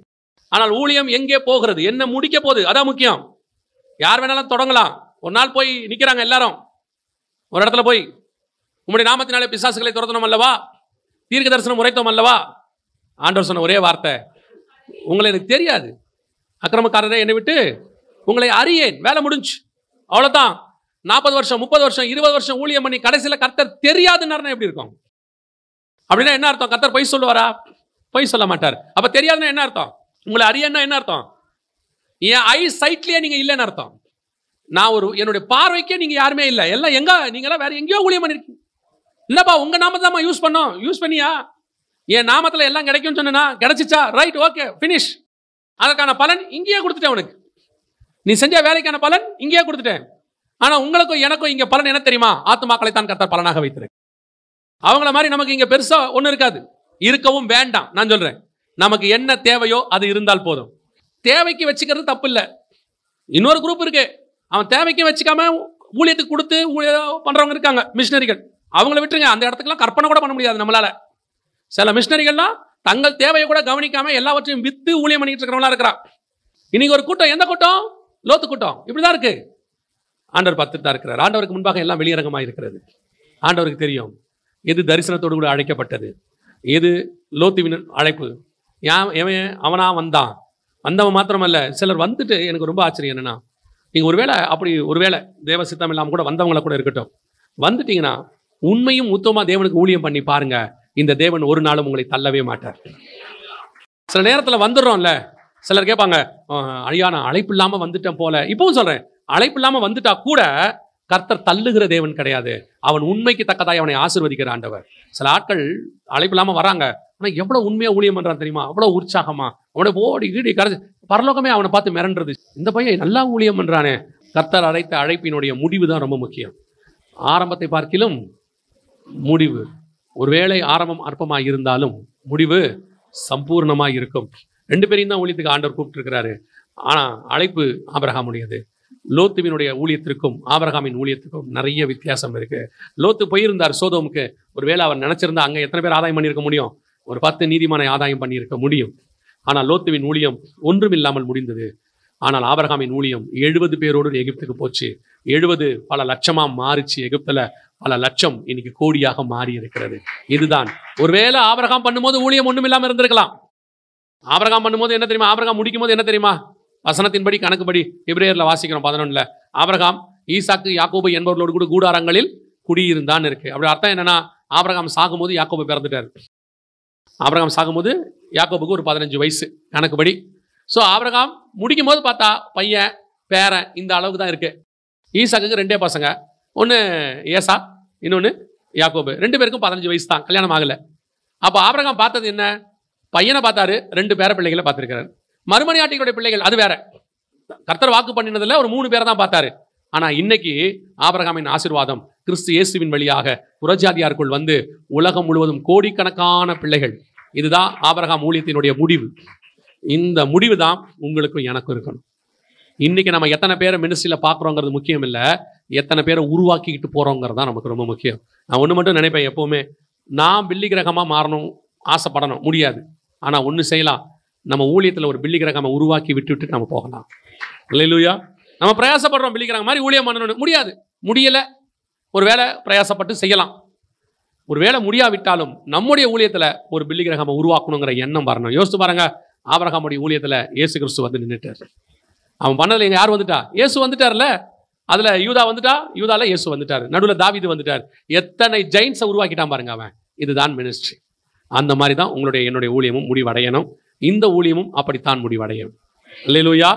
ஆனால் ஊழியம் எங்கே போகிறது, என்ன முடிக்க போகுது, அதான் முக்கியம். யார் வேணாலும் தொடங்கலாம். ஒரு நாள் போய் நிக்கிறாங்க எல்லாரும் ஒரு இடத்துல போய், உம்முடைய நாமத்தினாலே பிசாசுகளை துரத்தணும் அல்லவா, தீர்க்க தரிசனம் உரைத்தோம் அல்லவா. ஆண்டவர் சொன்ன ஒரே வார்த்தை, உங்களை எனக்கு தெரியாது, அக்கிரமக்காரரே என்னை விட்டு உங்களை அறியேன். வேலை முடிஞ்சு, அவ்வளவுதான். 40 வருஷம் 30 வருஷம் 20 வருஷம் ஊழியம் பண்ணி கடைசியில் கர்த்தர் தெரியாதுன்னா எப்படி இருக்கும்? அப்படின்னா என்ன அர்த்தம்? கர்த்தர் பொய் சொல்லுவாரா? பொய் சொல்ல மாட்டார். அப்ப தெரியாதுன்னா என்ன அர்த்தம்? உங்களை அறியன்னா என்ன அர்த்தம்? என் ஐ சைட்லயே நீங்க இல்லைன்னு அர்த்தம். நான் என்னுடைய பார்வைக்கே நீங்க யாருமே இல்லை. எல்லாம் எங்க நீங்களாம் வேற எங்கேயோ ஊழியம் பண்ணிருக்கீங்க. இல்லப்பா உங்க நாமத்தை யூஸ் பண்ணோம். யூஸ் பண்ணியா? என் நாமத்துல எல்லாம் கிடைக்கும்னு சொன்னா கிடைச்சிச்சா? Right, okay, finish. அதற்கான பலன் இங்கேயே கொடுத்துட்டேன் உனக்கு. நீ செஞ்ச வேலைக்கான பலன் இங்கேயே கொடுத்துட்டேன். ஆனா உங்களுக்கும் எனக்கும் இங்க பலன் என்ன தெரியுமா? ஆத்துமாக்களை தான் கர்த்தர் பலனாக வைத்திருக்கு. அவங்கள மாதிரி நமக்கு இங்க பெருசா ஒண்ணு இருக்காது, இருக்கவும் வேண்டாம். நான் சொல்றேன், நமக்கு என்ன தேவையோ அது இருந்தால் போதும். தேவைக்கு வச்சுக்கிறது தப்பு இல்லை. இன்னொரு குரூப் இருக்கு, அவன் தேவைக்கு வச்சுக்காம ஊழியத்துக்கு கொடுத்து பண்றவங்க இருக்காங்க, மிஷினரிகள். அவங்கள விட்டுருங்க, அந்த இடத்துக்குலாம் கற்பனை கூட பண்ண முடியாது நம்மளால. சில மிஷினரிகள்லாம் தங்கள் தேவையை கூட கவனிக்காம எல்லாவற்றையும் வித்து ஊழியம் பண்ணிட்டு இருக்கிறவங்களா இருக்கிறான். இன்னைக்கு ஒரு கூட்டம், எந்த கூட்டம்? லோத்து கூட்டம். இப்படிதான் இருக்கு. ஆண்டவர் பார்த்துட்டு தான் இருக்கிறார். ஆண்டவருக்கு முன்பாக எல்லாம் வெளியரங்கமாக இருக்கிறது. ஆண்டவருக்கு தெரியும் எது தரிசனத்தோடு கூட அழைக்கப்பட்டது, எது லோத்துவின் அழைப்பு. அவனா வந்தவன் மாத்திரமல்ல, சிலர் வந்துட்டு எனக்கு ரொம்ப ஆச்சரியம் என்னன்னா, நீங்க ஒருவேளை அப்படி ஒருவேளை தேவ சித்தம் இல்லாமல் கூட வந்தவங்கள கூட இருக்கட்டும், வந்துட்டீங்கன்னா உண்மையும் உத்தமா தேவனுக்கு ஊழியம் பண்ணி பாருங்க. இந்த தேவன் ஒரு நாளும் உங்களை தள்ளவே மாட்டார். சில நேரத்தில் வந்துடுறோம்ல, சிலர் கேட்பாங்க, ஐயா நான் அழைப்பு இல்லாம வந்துட்டேன் போல. இப்பவும் சொல்றேன், அழைப்பு இல்லாம வந்துட்டா கூட கர்த்தர் தள்ளுகிற தேவன் கிடையாது. அவன் உண்மைக்கு தக்கதாய் அவனை ஆசீர்வதிக்கிற ஆண்டவர். சில ஆட்கள் அழைப்பு இல்லாம வராங்க, ஆனா எவ்வளவு உண்மையா ஊழியம் பண்றான் தெரியுமா? அவ்வளவு உற்சாகமா அவனை ஓடி கீடி கரைச்சு பரலோகமே அவனை பார்த்து மிரண்டுறது. இந்த பையன் நல்லா ஊழியம் பண்றானே. கர்த்தர் அழைத்த அழைப்பினுடைய முடிவு தான் ரொம்ப முக்கியம். ஆரம்பத்தை பார்க்கிலும் முடிவு. ஒருவேளை ஆரம்பம் அற்பமாக இருந்தாலும் முடிவு சம்பூர்ணமாக இருக்கும். 2 பேரையும் தான் ஊழியத்துக்கு ஆண்டவர் கூப்பிட்டு இருக்கிறாரு. ஆனா அழைப்பு ஆபிரகாமுடையது. லோத்துவினுடைய ஊழியத்திற்கும் ஆபிரகாமின் ஊழியத்துக்கும் நிறைய வித்தியாசம் இருக்கு. லோத்து போயிருந்தார் சோதோமுக்கு. ஒருவேளை அவர் நினைச்சிருந்தா அங்க எத்தனை பேர் ஆதாயம் பண்ணியிருக்க முடியும்? ஒரு 10 நீதிமானை ஆதாயம் பண்ணியிருக்க முடியும். ஆனால் லோத்துவின் ஊழியம் ஒன்றும் இல்லாமல் முடிந்தது. ஆனால் ஆபிரகாமின் ஊழியம் 70 பேரோடு எகிப்துக்கு போச்சு. 70 பல லட்சமா மாறிச்சு. எகிப்துல பல லட்சம் இன்னைக்கு கோடியாக மாறி இருக்கிறது. இதுதான். ஒருவேளை ஆபிரகாம் பண்ணும்போது ஊழியம் ஒண்ணும் இல்லாம இருந்திருக்கலாம். ஆபிரகாம் பண்ணும்போது என்ன தெரியுமா? ஆபிரகாம் முடிக்கும் போது என்ன தெரியுமா? வசனத்தின்படி கணக்குப்படி எபிரேயர்ல வாசிக்கிறோம் 11ல், ஆபிரகாம் ஈசாக்கு யாக்கோபு என்பவர்களோடு கூட கூடாரங்களில் குடியிருந்தான் இருக்கு. அப்படி அர்த்தம் என்னன்னா, ஆபிரகாம் சாகும்போது யாக்கோபு பிறந்துட்டாரு. ஆபிரகாம் சாகும்போது யாக்கோபுக்கு ஒரு 15 வயசு கணக்குப்படி. ஸோ ஆபிரகாம் முடிக்கும் போது பார்த்தா பையன் பேரன் இந்த அளவுக்கு தான் இருக்கு. ஈசாக்குக்கு 2 பசங்க, ஒன்று ஏசா, இன்னொன்று யாக்கோபு. 2 பேருக்கும் 15 வயசு தான், கல்யாணம் ஆகலை. அப்போ ஆபிரகாம் பார்த்தது என்ன? பையனை பார்த்தாரு, 2 பேர பிள்ளைகளை பார்த்துருக்காரு. மறுமனையாட்டிகளுடைய பிள்ளைகள் அது வேற. கர்த்தர் வாக்கு பண்ணினதுல ஒரு 3 பேரை தான் பார்த்தாரு. ஆனா இன்னைக்கு ஆபிரகாமின் ஆசீர்வாதம் கிறிஸ்து இயேசுவின் வழியாக புறஜாதியாருக்குள் வந்து உலகம் முழுவதும் கோடிக்கணக்கான பிள்ளைகள். இதுதான் ஆபிரகாம் ஊழியத்தினுடைய முடிவு. இந்த முடிவு தான் உங்களுக்கும் எனக்கும் இருக்கணும். இன்னைக்கு நம்ம எத்தனை பேரை மினிஸ்ட்ரியில பார்க்குறோங்கிறது முக்கியம் இல்லை, எத்தனை பேரை உருவாக்கிக்கிட்டு போறோங்கிறது தான் நமக்கு ரொம்ப முக்கியம். நான் ஒன்று மட்டும் நினைப்பேன், எப்பவுமே நான் பில்லி கிரகமாக மாறணும் ஆசைப்படணும் முடியாது. ஆனால் ஒன்று செய்யலாம், நம்ம ஊழியத்தில் ஒரு பில்லி கிரகமாக உருவாக்கி விட்டு நம்ம போகலாம். அல்லேலூயா. நம்ம பிரயாசப்படுறோம் பில்லி கிரகம் மாதிரி ஊழியம் பண்ணணும், முடியாது, முடியலை. ஒரு வேளை பிரயாசப்பட்டு செய்யலாம். ஒரு வேளை முடியாவிட்டாலும் நம்முடைய ஊழியத்தில் ஒரு பில்லி கிரகமாக உருவாக்கணுங்கிற எண்ணம் வரணும். யோசித்து பாருங்க, ஆபிரகாமுடைய ஊழியத்தில் இயேசு கிறிஸ்து வந்து நின்றுட்டார். அவன் பண்ணதில் இங்கே யார் வந்துட்டா? இயேசு வந்துட்டார்ல. அதில் யூதா வந்துட்டா, யூதால இயேசு வந்துட்டார். நடுவில் தாவீது வந்துட்டார். எத்தனை ஜெயின்ஸை உருவாக்கிட்டான் பாருங்க அவன். இதுதான் மினிஸ்ட்ரி. அந்த மாதிரி தான் உங்களுடைய என்னுடைய ஊழியமும் முடிவடையணும். இந்த ஊழியமும் அப்படித்தான் முடிவடையும். அல்லேலூயா.